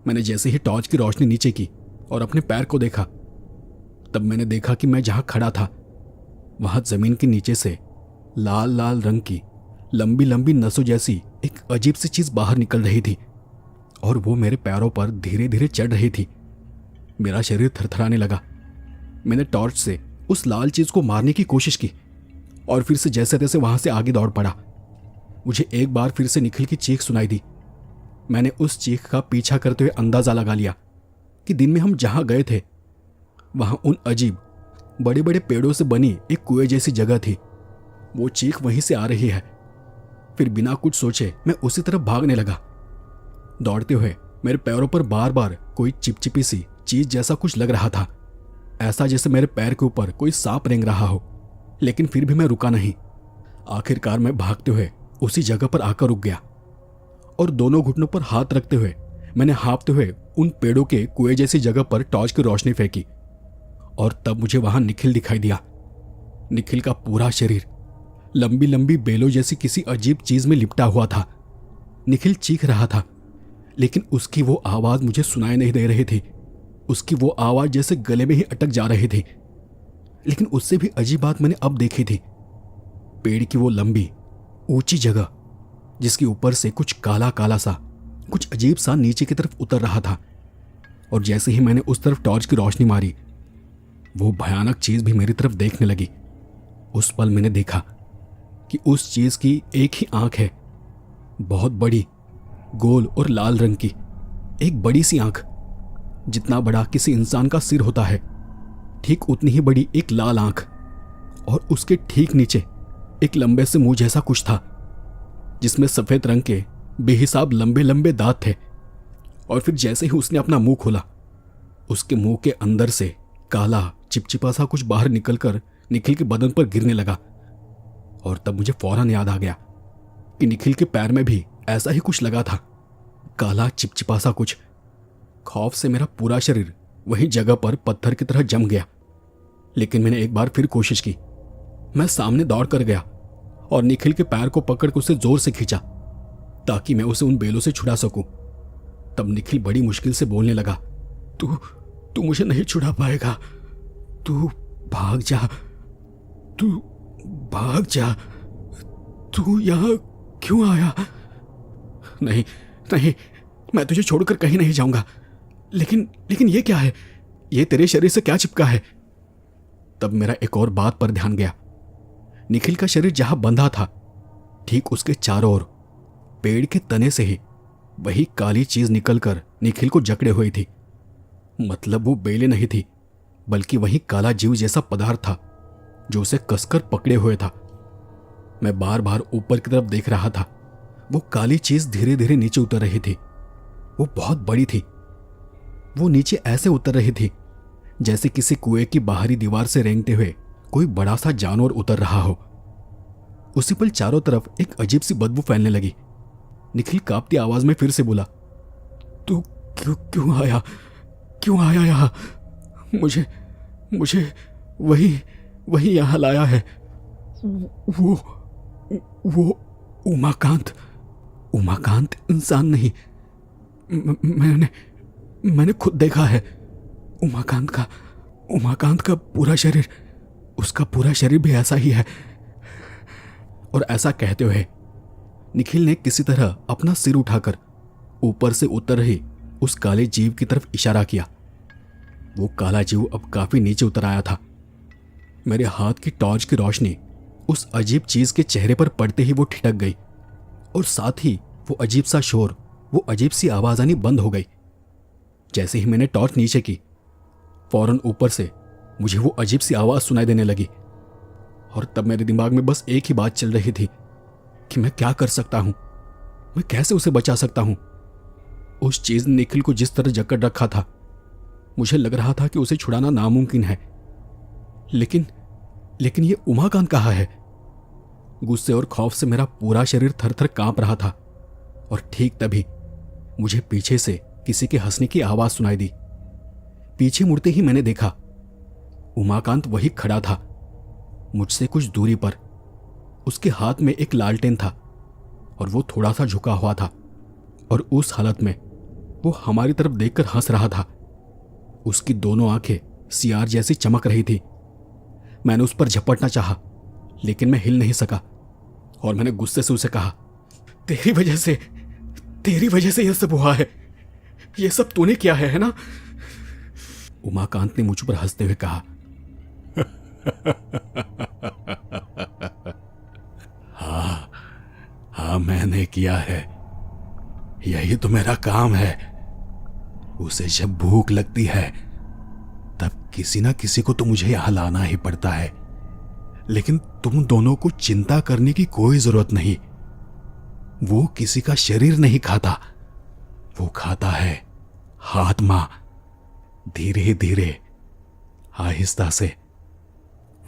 मैंने जैसे ही टॉर्च की रोशनी नीचे की और अपने पैर को देखा, तब मैंने देखा कि मैं जहां खड़ा था वहां जमीन के नीचे से लाल लाल रंग की लंबी लंबी नसों जैसी एक अजीब सी चीज बाहर निकल रही थी और वो मेरे पैरों पर धीरे धीरे चढ़ रही थी। मेरा शरीर थरथराने लगा। मैंने टॉर्च से उस लाल चीज को मारने की कोशिश की और फिर से जैसे तैसे वहां से आगे दौड़ पड़ा। मुझे एक बार फिर से निखिल की चीख सुनाई दी। मैंने उस चीख का पीछा करते हुए अंदाजा लगा लिया कि दिन में हम जहां गए थे वहां उन अजीब बड़े बड़े पेड़ों से बनी एक कुएं जैसी जगह थी। वो चीख वहीं से आ रही है। फिर बिना कुछ सोचे मैं उसी तरफ भागने लगा। दौड़ते हुए मेरे पैरों पर बार बार कोई चिपचिपी सी चीज जैसा कुछ लग रहा था, ऐसा जैसे मेरे पैर के ऊपर कोई सांप रेंग रहा हो। लेकिन फिर भी मैं रुका नहीं। आखिरकार मैं भागते हुए उसी जगह पर आकर रुक गया और दोनों घुटनों पर हाथ रखते हुए मैंने हाँफते हुए उन पेड़ों के कुएं जैसी जगह पर टॉर्च की रोशनी फेंकी और तब मुझे वहां निखिल दिखाई दिया। निखिल का पूरा शरीर लंबी लंबी बेलों जैसी किसी अजीब चीज में लिपटा हुआ था। निखिल चीख रहा था, लेकिन उसकी वो आवाज मुझे सुनाई नहीं दे रही थी। उसकी वो आवाज जैसे गले में ही अटक जा रही थी। लेकिन उससे भी अजीब बात मैंने अब देखी थी। पेड़ की वो लंबी ऊंची जगह जिसके ऊपर से कुछ काला काला सा कुछ अजीब सा नीचे की तरफ उतर रहा था। और जैसे ही मैंने उस तरफ टॉर्च की रोशनी मारी, वो भयानक चीज भी मेरी तरफ देखने लगी। उस पल मैंने देखा कि उस चीज की एक ही आंख है, बहुत बड़ी, गोल और लाल रंग की। एक बड़ी सी आंख, जितना बड़ा किसी इंसान का सिर होता है, ठीक उतनी ही बड़ी एक लाल आंख। और उसके ठीक नीचे एक लंबे से मुंह जैसा कुछ था जिसमें सफेद रंग के बेहिसाब लंबे लंबे दांत थे। और फिर जैसे ही उसने अपना मुंह खोला, उसके मुंह के अंदर से काला चिपचिपा सा कुछ बाहर निकलकर निखिल के बदन पर गिरने लगा। और तब मुझे फौरन याद आ गया कि निखिल के पैर में भी ऐसा ही कुछ लगा था, काला चिपचिपा सा कुछ। खौफ से मेरा पूरा शरीर वही जगह पर पत्थर की तरह जम गया। लेकिन मैंने एक बार फिर कोशिश की। मैं सामने दौड़ कर गया और निखिल के पैर को पकड़ कर उसे जोर से खींचा ताकि मैं उसे उन बेलों से छुड़ा सकूं। तब निखिल बड़ी मुश्किल से बोलने लगा, तू मुझे नहीं छुड़ा पाएगा, तू भाग जा, तू भाग जा, तू यहां क्यों आया? नहीं नहीं, मैं तुझे छोड़कर कहीं नहीं जाऊंगा। लेकिन ये क्या है? ये तेरे शरीर से क्या चिपका है? तब मेरा एक और बात पर ध्यान गया। निखिल का शरीर जहां बंधा था, ठीक उसके चारों ओर पेड़ के तने से ही वही काली चीज निकलकर निखिल को जकड़े हुई थी। मतलब वो बेले नहीं थी, बल्कि वही काला जीव जैसा पदार्थ था जो उसे कसकर पकड़े हुए था। मैं बार बार ऊपर की तरफ देख रहा था। वो काली चीज धीरे धीरे नीचे उतर रही थी। वो बहुत बड़ी थी। वो नीचे ऐसे उतर रही थी जैसे किसी कुएं की बाहरी दीवार से रेंगते हुए कोई बड़ा सा जानवर उतर रहा हो। उसी पल चारों तरफ एक अजीब सी बदबू फैलने लगी। निखिल कांपती आवाज में फिर से बोला, तू क्यों आया? क्यों आया यहाँ? मुझे वही यहाँ लाया है। वो उमाकांत इंसान नहीं। मैंने खुद देखा है। उमाकांत का पूरा शरीर, उसका पूरा शरीर भी ऐसा ही है। और ऐसा कहते हुए निखिल ने किसी तरह अपना सिर उठाकर ऊपर से उतर रही उस काले जीव की तरफ इशारा किया। वो काला जीव अब काफी नीचे उतर आया था। मेरे हाथ की टॉर्च की रोशनी उस अजीब चीज के चेहरे पर पड़ते ही वो ठिठक गई और साथ ही वो अजीब सा शोर, वो अजीब सी आवाज आनी बंद हो गई। जैसे ही मैंने टॉर्च नीचे की, फौरन ऊपर से मुझे वो अजीब सी आवाज सुनाई देने लगी। और तब मेरे दिमाग में बस एक ही बात चल रही थी कि मैं क्या कर सकता हूं, मैं कैसे उसे बचा सकता हूं। उस चीज ने निखिल को जिस तरह जकड़ रखा था, मुझे लग रहा था कि उसे छुड़ाना नामुमकिन है। लेकिन ये उमाकांत कहाँ है? गुस्से और खौफ से मेरा पूरा शरीर थर-थर कांप रहा था। और ठीक तभी मुझे पीछे से किसी के हंसने की आवाज सुनाई दी। पीछे मुड़ते ही मैंने देखा, उमाकांत वही खड़ा था, मुझसे कुछ दूरी पर। उसके हाथ में एक लालटेन था और वो थोड़ा सा झुका हुआ था। और उस हालत में वो हमारी तरफ देखकर हंस रहा था। उसकी दोनों आंखें सियार जैसी चमक रही थी। मैंने उस पर झपटना चाहा, लेकिन मैं हिल नहीं सका। और मैंने गुस्से से उसे कहा, तेरी वजह से यह सब हुआ है। यह सब तूने किया है ना? उमाकांत ने मुझ पर हंसते हुए कहा, हाँ मैंने किया है। यही तो मेरा काम है। उसे जब भूख लगती है तब किसी ना किसी को तो मुझे यहां लाना ही पड़ता है। लेकिन तुम दोनों को चिंता करने की कोई जरूरत नहीं। वो किसी का शरीर नहीं खाता, वो खाता है आत्मा। धीरे धीरे, आहिस्ता से।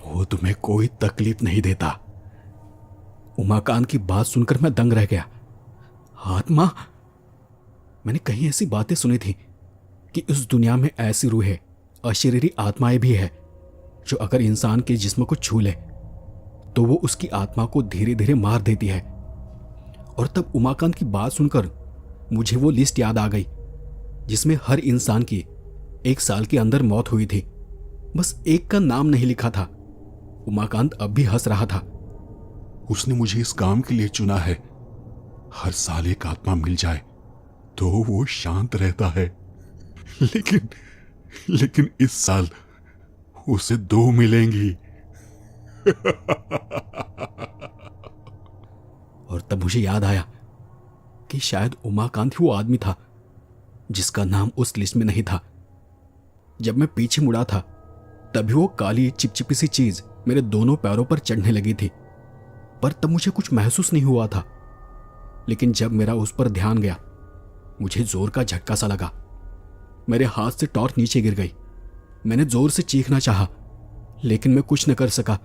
वो तुम्हें कोई तकलीफ नहीं देता। उमाकांत की बात सुनकर मैं दंग रह गया। आत्मा? मैंने कहीं ऐसी बातें सुनी थी कि इस दुनिया में ऐसी रूहें, अशरीरी आत्माएं भी है जो अगर इंसान के जिस्म को छू ले तो वो उसकी आत्मा को धीरे धीरे मार देती है। और तब उमाकांत की बात सुनकर मुझे वो लिस्ट याद आ गई जिसमें हर इंसान की 1 साल के अंदर मौत हुई थी। बस एक का नाम नहीं लिखा था। उमाकांत अब भी हंस रहा था। उसने मुझे इस काम के लिए चुना है। हर साल एक आत्मा मिल जाए तो वो शांत रहता है। लेकिन इस साल उसे 2 मिलेंगी। और तब मुझे याद आया कि शायद उमाकांत ही वो आदमी था जिसका नाम उस लिस्ट में नहीं था। जब मैं पीछे मुड़ा था तभी वो काली चिपचिपी सी चीज मेरे दोनों पैरों पर चढ़ने लगी थी, पर तब मुझे कुछ महसूस नहीं हुआ था। लेकिन जब मेरा उस पर ध्यान गया, मुझे जोर का झटका सा लगा। मेरे हाथ से टॉर्च नीचे गिर गई। मैंने जोर से चीखना चाहा, लेकिन मैं कुछ न कर सका।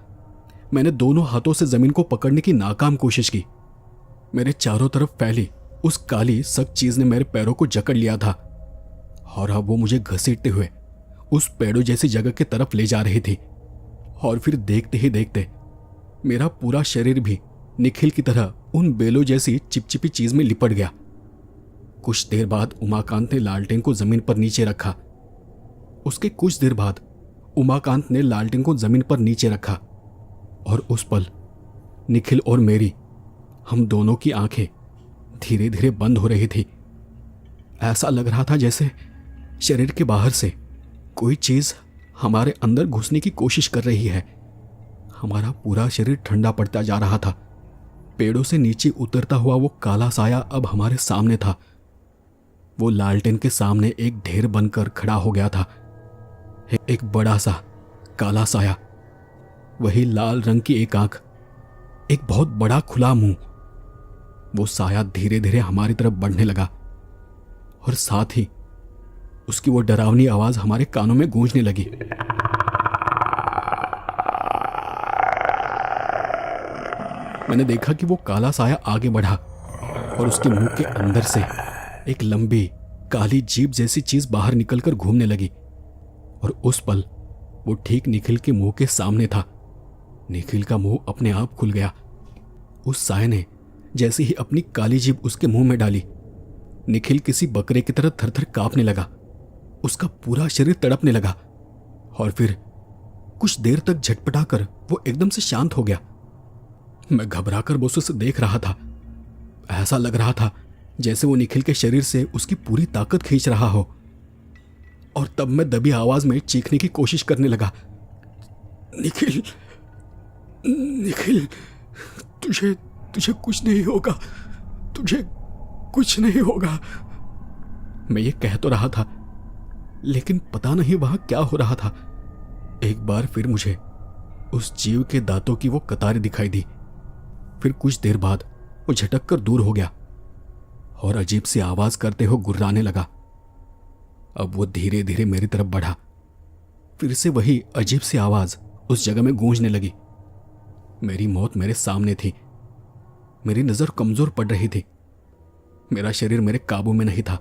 मैंने दोनों हाथों से जमीन को पकड़ने की नाकाम कोशिश की। मेरे चारों तरफ फैली उस काली सख्त चीज ने मेरे पैरों को जकड़ लिया था और अब वो मुझे घसीटते हुए उस पेड़ों जैसी जगह की तरफ ले जा रही थी। और फिर देखते ही देखते मेरा पूरा शरीर भी निखिल की तरह उन बेलों जैसी चिपचिपी चीज में लिपट गया। कुछ देर बाद उमाकांत ने लालटेन को जमीन पर नीचे रखा। उसके कुछ देर बाद उमाकांत ने लालटेन को जमीन पर नीचे रखा और उस पल निखिल और मेरी, हम दोनों की आंखें धीरे धीरे बंद हो रही थी। ऐसा लग रहा था जैसे शरीर के बाहर से कोई चीज हमारे अंदर घुसने की कोशिश कर रही है। हमारा पूरा शरीर ठंडा पड़ता जा रहा था। पेड़ों से नीचे उतरता हुआ वो काला साया अब हमारे सामने था। वो लालटेन के सामने एक ढेर बनकर खड़ा हो गया था। एक बड़ा सा काला साया, वही लाल रंग की एक आंख, एक बहुत बड़ा खुला मुंह। वो साया धीरे धीरे हमारी तरफ बढ़ने लगा और साथ ही उसकी वो डरावनी आवाज हमारे कानों में गूंजने लगी। मैंने देखा कि वो काला साया आगे बढ़ा और उसके मुंह के अंदर से एक लंबी काली जीभ जैसी चीज बाहर निकलकर घूमने लगी और उस पल वो ठीक निखिल के मुंह के सामने था। निखिल का मुंह अपने आप खुल गया। उस साय ने जैसे ही अपनी काली जीभ उसके मुंह में डाली, निखिल किसी बकरे की तरह थरथर कांपने लगा। उसका पूरा शरीर तड़पने लगा और फिर कुछ देर तक झटपटाकर वो एकदम से शांत हो गया। मैं घबराकर बस उसे देख रहा था। ऐसा लग रहा था जैसे वो निखिल के शरीर से उसकी पूरी ताकत खींच रहा हो। और तब मैं दबी आवाज में चीखने की कोशिश करने लगा, निखिल, निखिल, तुझे तुझे कुछ नहीं होगा, तुझे कुछ नहीं होगा। मैं ये कह तो रहा था, लेकिन पता नहीं वहां क्या हो रहा था। एक बार फिर मुझे उस जीव के दांतों की वो कतारें दिखाई दी। फिर कुछ देर बाद वो झटक कर दूर हो गया और अजीब सी आवाज करते हुए गुर्राने लगा। अब वो धीरे धीरे मेरी तरफ बढ़ा। फिर से वही अजीब सी आवाज उस जगह में गूंजने लगी। मेरी मौत मेरे सामने थी। मेरी नजर कमजोर पड़ रही थी। मेरा शरीर मेरे काबू में नहीं था।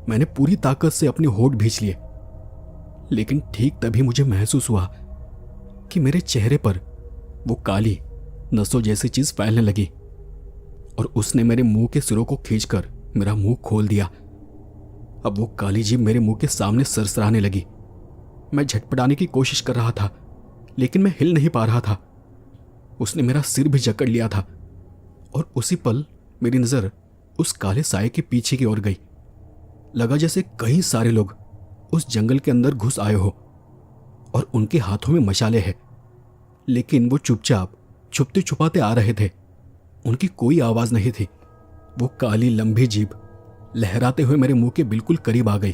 मैंने पूरी ताकत से अपने होठ भींच लिए, लेकिन ठीक तभी मुझे महसूस हुआ कि मेरे चेहरे पर वो काली नसों जैसी चीज फैलने लगी और उसने मेरे मुंह के सिरों को खींचकर मेरा मुंह खोल दिया। अब वो काली जीभ मेरे मुंह के सामने सरसराने लगी। मैं झटपटाने की कोशिश कर रहा था, लेकिन मैं हिल नहीं पा रहा था। उसने मेरा सिर भी जकड़ लिया था और उसी पल मेरी नजर उस काले साये के पीछे की ओर गई। लगा जैसे कई सारे लोग उस जंगल के अंदर घुस आए हो और उनके हाथों में मशाले हैं, लेकिन वो चुपचाप छुपते छुपाते आ रहे थे। उनकी कोई आवाज नहीं थी। वो काली लंबी जीभ लहराते हुए मेरे मुंह के बिल्कुल करीब आ गई।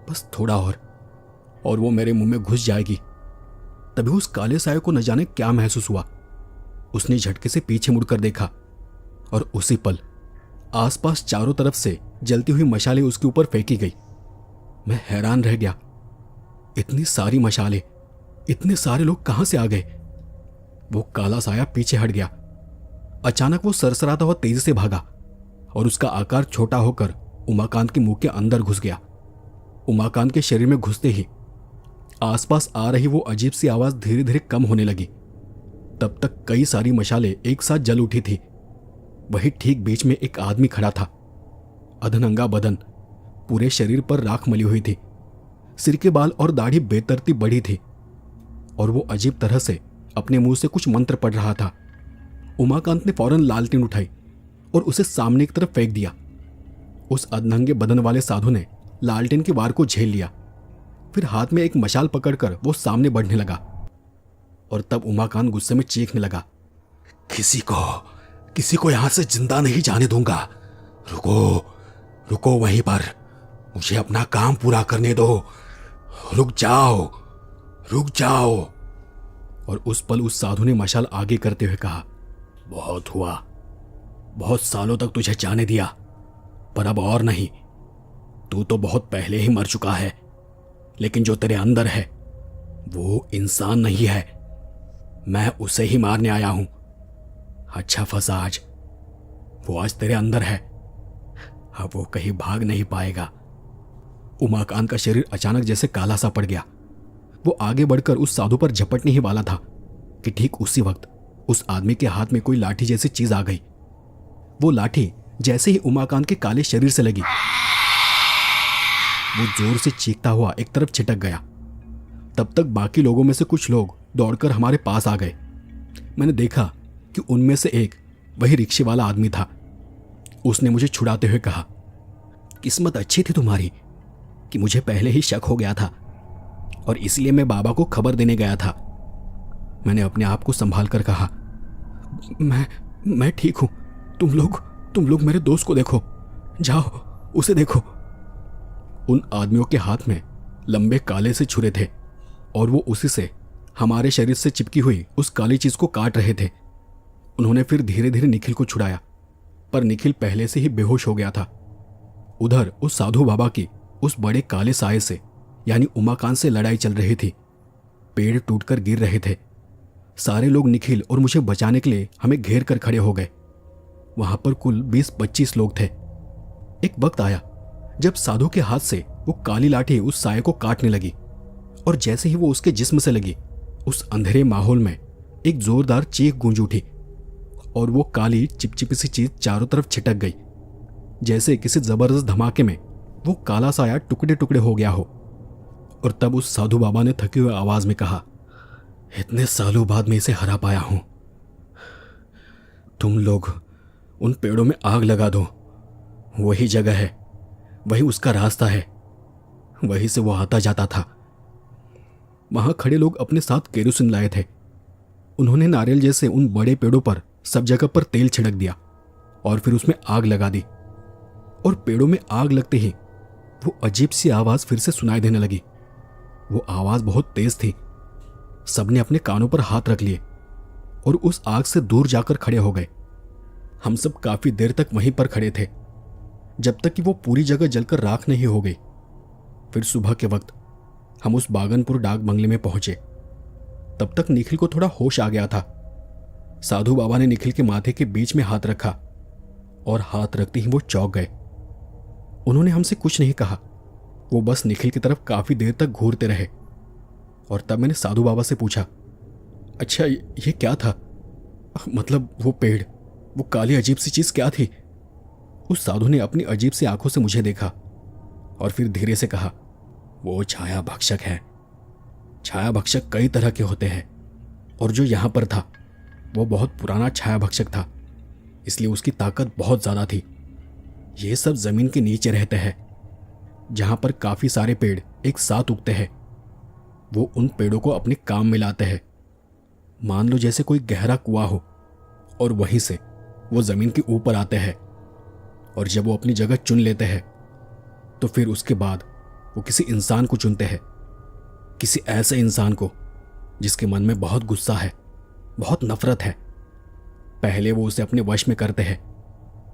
बस थोड़ा और वो मेरे मुंह में घुस जाएगी। तभी उस काले साये को न जाने क्या महसूस हुआ। उसने झटके से पीछे मुड़कर देखा और उसी पल आसपास चारों तरफ से जलती हुई मशालें उसके ऊपर फेंकी गई। मैं हैरान रह गया। इतनी सारी मशालें, इतने सारे लोग कहां से आ गए? वो काला साया पीछे हट गया। अचानक वो सरसराता हुआ तेजी से भागा और उसका आकार छोटा होकर उमाकांत के मुंह के अंदर घुस गया। उमाकांत के शरीर में घुसते ही आसपास आ रही वो अजीब सी आवाज धीरे धीरे कम होने लगी। तब तक कई सारी मशालें एक साथ जल उठी थी। वही ठीक बीच में एक आदमी खड़ा था। अधनंगा बदन, पूरे शरीर पर राख मली हुई थी। सिर के बाल और दाढ़ी बेतरतीब बढ़ी थी और वो अजीब तरह से अपने मुंह से कुछ मंत्र पढ़ रहा था। उमाकांत ने फौरन लालटेन उठाई और उसे सामने की तरफ फेंक दिया। उस अधनंगे बदन वाले साधु ने लालटेन के वार को झेल लिया। फिर हाथ में एक मशाल पकड़कर वो सामने बढ़ने लगा और तब उमाकांत गुस्से में चीखने लगा, किसी को यहां से जिंदा नहीं जाने दूंगा। रुको वहीं पर, मुझे अपना काम पूरा करने दो। रुक जाओ। और उस पल उस साधु ने मशाल आगे करते हुए कहा, बहुत हुआ, बहुत सालों तक तुझे जाने दिया, पर अब और नहीं। तू तो बहुत पहले ही मर चुका है, लेकिन जो तेरे अंदर है वो इंसान नहीं है। मैं उसे ही मारने आया हूं। अच्छा फंसा आज, वो आज तेरे अंदर है। अब वो कहीं भाग नहीं पाएगा। उमाकांत का शरीर अचानक जैसे काला सा पड़ गया। वो आगे बढ़कर उस साधु पर झपटने ही वाला था कि ठीक उसी वक्त उस आदमी के हाथ में कोई लाठी जैसी चीज आ गई। वो लाठी जैसे ही उमाकांत के काले शरीर से लगी, वो जोर से चीखता हुआ एक तरफ छिटक गया। तब तक बाकी लोगों में से कुछ लोग दौड़कर हमारे पास आ गए। मैंने देखा कि उनमें से एक वही रिक्शे वाला आदमी था। उसने मुझे छुड़ाते हुए कहा, किस्मत अच्छी थी तुम्हारी कि मुझे पहले ही शक हो गया था और इसलिए मैं बाबा को खबर देने गया था। मैंने अपने आप को संभाल कर कहा, मैं ठीक हूं। तुम लोग मेरे दोस्त को देखो, जाओ उसे देखो। उन आदमियों के हाथ में लंबे काले से छुरे थे और वो उसी से हमारे शरीर से चिपकी हुई उस काली चीज को काट रहे थे। उन्होंने फिर धीरे धीरे निखिल को छुड़ाया, पर निखिल पहले से ही बेहोश हो गया था। उधर उस साधु बाबा की उस बड़े काले साये से यानी उमाकांत से लड़ाई चल रही थी। पेड़ टूटकर गिर रहे थे। सारे लोग निखिल और मुझे बचाने के लिए हमें घेर कर खड़े हो गए। वहां पर कुल 20-25 लोग थे। एक वक्त आया जब साधु के हाथ से वो काली लाठी उस साये को काटने लगी और जैसे ही वो उसके जिस्म से लगी, उस अंधेरे माहौल में एक जोरदार चीख गूंज उठी और वो काली चिपचिपी सी चीज चारों तरफ छिटक गई। जैसे किसी जबरदस्त धमाके में वो काला साया टुकड़े टुकड़े हो गया हो। और तब उस साधु बाबा ने थकी हुई आवाज में कहा, इतने सालों बाद मैं इसे हरा पाया हूं। तुम लोग उन पेड़ों में आग लगा दो। वही जगह है, वही उसका रास्ता है, वहीं से वो आता जाता था। वहां खड़े लोग अपने साथ केरोसिन लाए थे। उन्होंने नारियल जैसे उन बड़े पेड़ों पर सब जगह पर तेल छिड़क दिया और फिर उसमें आग लगा दी। और पेड़ों में आग लगते ही वो अजीब सी आवाज फिर से सुनाई देने लगी। वो आवाज बहुत तेज थी। सबने अपने कानों पर हाथ रख लिए और उस आग से दूर जाकर खड़े हो गए। हम सब काफी देर तक वहीं पर खड़े थे, जब तक कि वो पूरी जगह जलकर राख नहीं हो गई। फिर सुबह के वक्त हम उस बागनपुर डाक बंगले में पहुंचे। तब तक निखिल को थोड़ा होश आ गया था। साधु बाबा ने निखिल के माथे के बीच में हाथ रखा और हाथ रखते ही वो चौंक गए। उन्होंने हमसे कुछ नहीं कहा। वो बस निखिल की तरफ काफी देर तक घूरते रहे। और तब मैंने साधु बाबा से पूछा, अच्छा ये क्या था? मतलब वो पेड़, वो काली अजीब सी चीज क्या थी? उस साधु ने अपनी अजीब सी आंखों से मुझे देखा और फिर धीरे से कहा, वो छाया भक्षक है। छाया भक्षक कई तरह के होते हैं और जो यहां पर था वो बहुत पुराना छाया भक्षक था, इसलिए उसकी ताकत बहुत ज्यादा थी। ये सब जमीन के नीचे रहते हैं, जहां पर काफी सारे पेड़ एक साथ उगते हैं। वो उन पेड़ों को अपने काम में लाते हैं। मान लो जैसे कोई गहरा कुआं हो और वहीं से वो जमीन के ऊपर आते हैं और जब वो अपनी जगह चुन लेते हैं तो फिर उसके बाद वो किसी इंसान को चुनते हैं। किसी ऐसे इंसान को जिसके मन में बहुत गुस्सा है, बहुत नफरत है। पहले वो उसे अपने वश में करते हैं,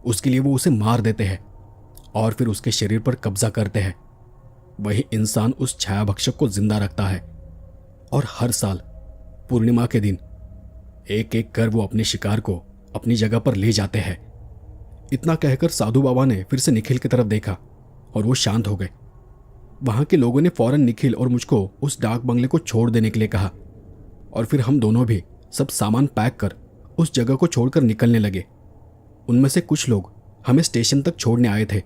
उसके लिए वो उसे मार देते हैं और फिर उसके शरीर पर कब्जा करते हैं। वही इंसान उस छाया भक्षक को जिंदा रखता है और हर साल पूर्णिमा के दिन एक एक कर वो अपने शिकार को अपनी जगह पर ले जाते हैं। इतना कहकर साधु बाबा ने फिर से निखिल की तरफ देखा और वो शांत हो गए। वहां के लोगों ने फौरन निखिल और मुझको उस डाक बंगले को छोड़ देने के लिए कहा और फिर हम दोनों भी सब सामान पैक कर उस जगह को छोड़कर निकलने लगे। उनमें से कुछ लोग हमें स्टेशन तक छोड़ने आए थे,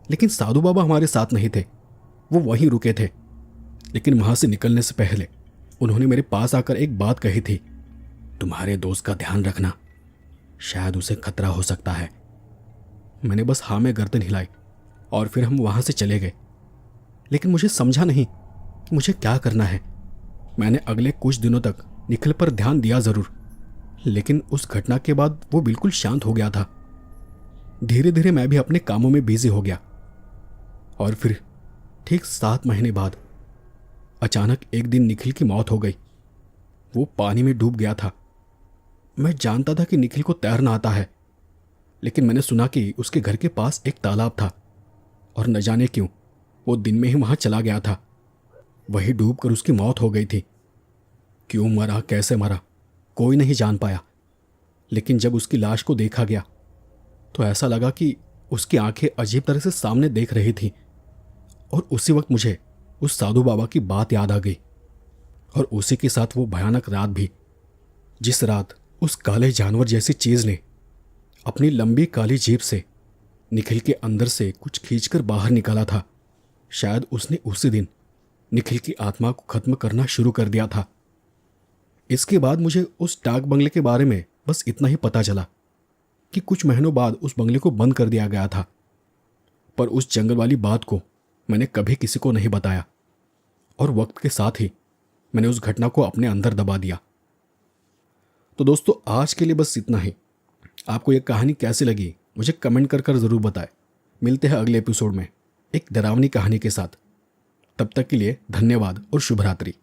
लेकिन साधु बाबा हमारे साथ नहीं थे। वो वहीं रुके थे। लेकिन वहां से निकलने से पहले उन्होंने मेरे पास आकर एक बात कही थी, तुम्हारे दोस्त का ध्यान रखना, शायद उसे खतरा हो सकता है। मैंने बस हाँ में गर्दन हिलाई और फिर हम वहां से चले गए। लेकिन मुझे समझा नहीं कि मुझे क्या करना है। मैंने अगले कुछ दिनों तक निखिल पर ध्यान दिया जरूर, लेकिन उस घटना के बाद वो बिल्कुल शांत हो गया था। धीरे धीरे मैं भी अपने कामों में बिजी हो गया और फिर ठीक 7 महीने बाद अचानक एक दिन निखिल की मौत हो गई। वो पानी में डूब गया था। मैं जानता था कि निखिल को तैरना आता है, लेकिन मैंने सुना कि उसके घर के पास एक तालाब था और न जाने क्यों वो दिन में ही वहां चला गया था। वही डूबकर उसकी मौत हो गई थी। क्यों मरा, कैसे मरा, कोई नहीं जान पाया। लेकिन जब उसकी लाश को देखा गया तो ऐसा लगा कि उसकी आंखें अजीब तरह से सामने देख रही थी। और उसी वक्त मुझे उस साधु बाबा की बात याद आ गई और उसी के साथ वो भयानक रात भी, जिस रात उस काले जानवर जैसी चीज ने अपनी लंबी काली जीभ से निखिल के अंदर से कुछ खींचकर बाहर निकाला था। शायद उसने उसी दिन निखिल की आत्मा को खत्म करना शुरू कर दिया था। इसके बाद मुझे उस डाक बंगले के बारे में बस इतना ही पता चला कि कुछ महीनों बाद उस बंगले को बंद कर दिया गया था। पर उस जंगल वाली बात को मैंने कभी किसी को नहीं बताया और वक्त के साथ ही मैंने उस घटना को अपने अंदर दबा दिया। तो दोस्तों, आज के लिए बस इतना ही। आपको यह कहानी कैसी लगी मुझे कमेंट कर ज़रूर बताएं। मिलते हैं अगले एपिसोड में एक डरावनी कहानी के साथ। तब तक के लिए धन्यवाद और शुभ रात्रि।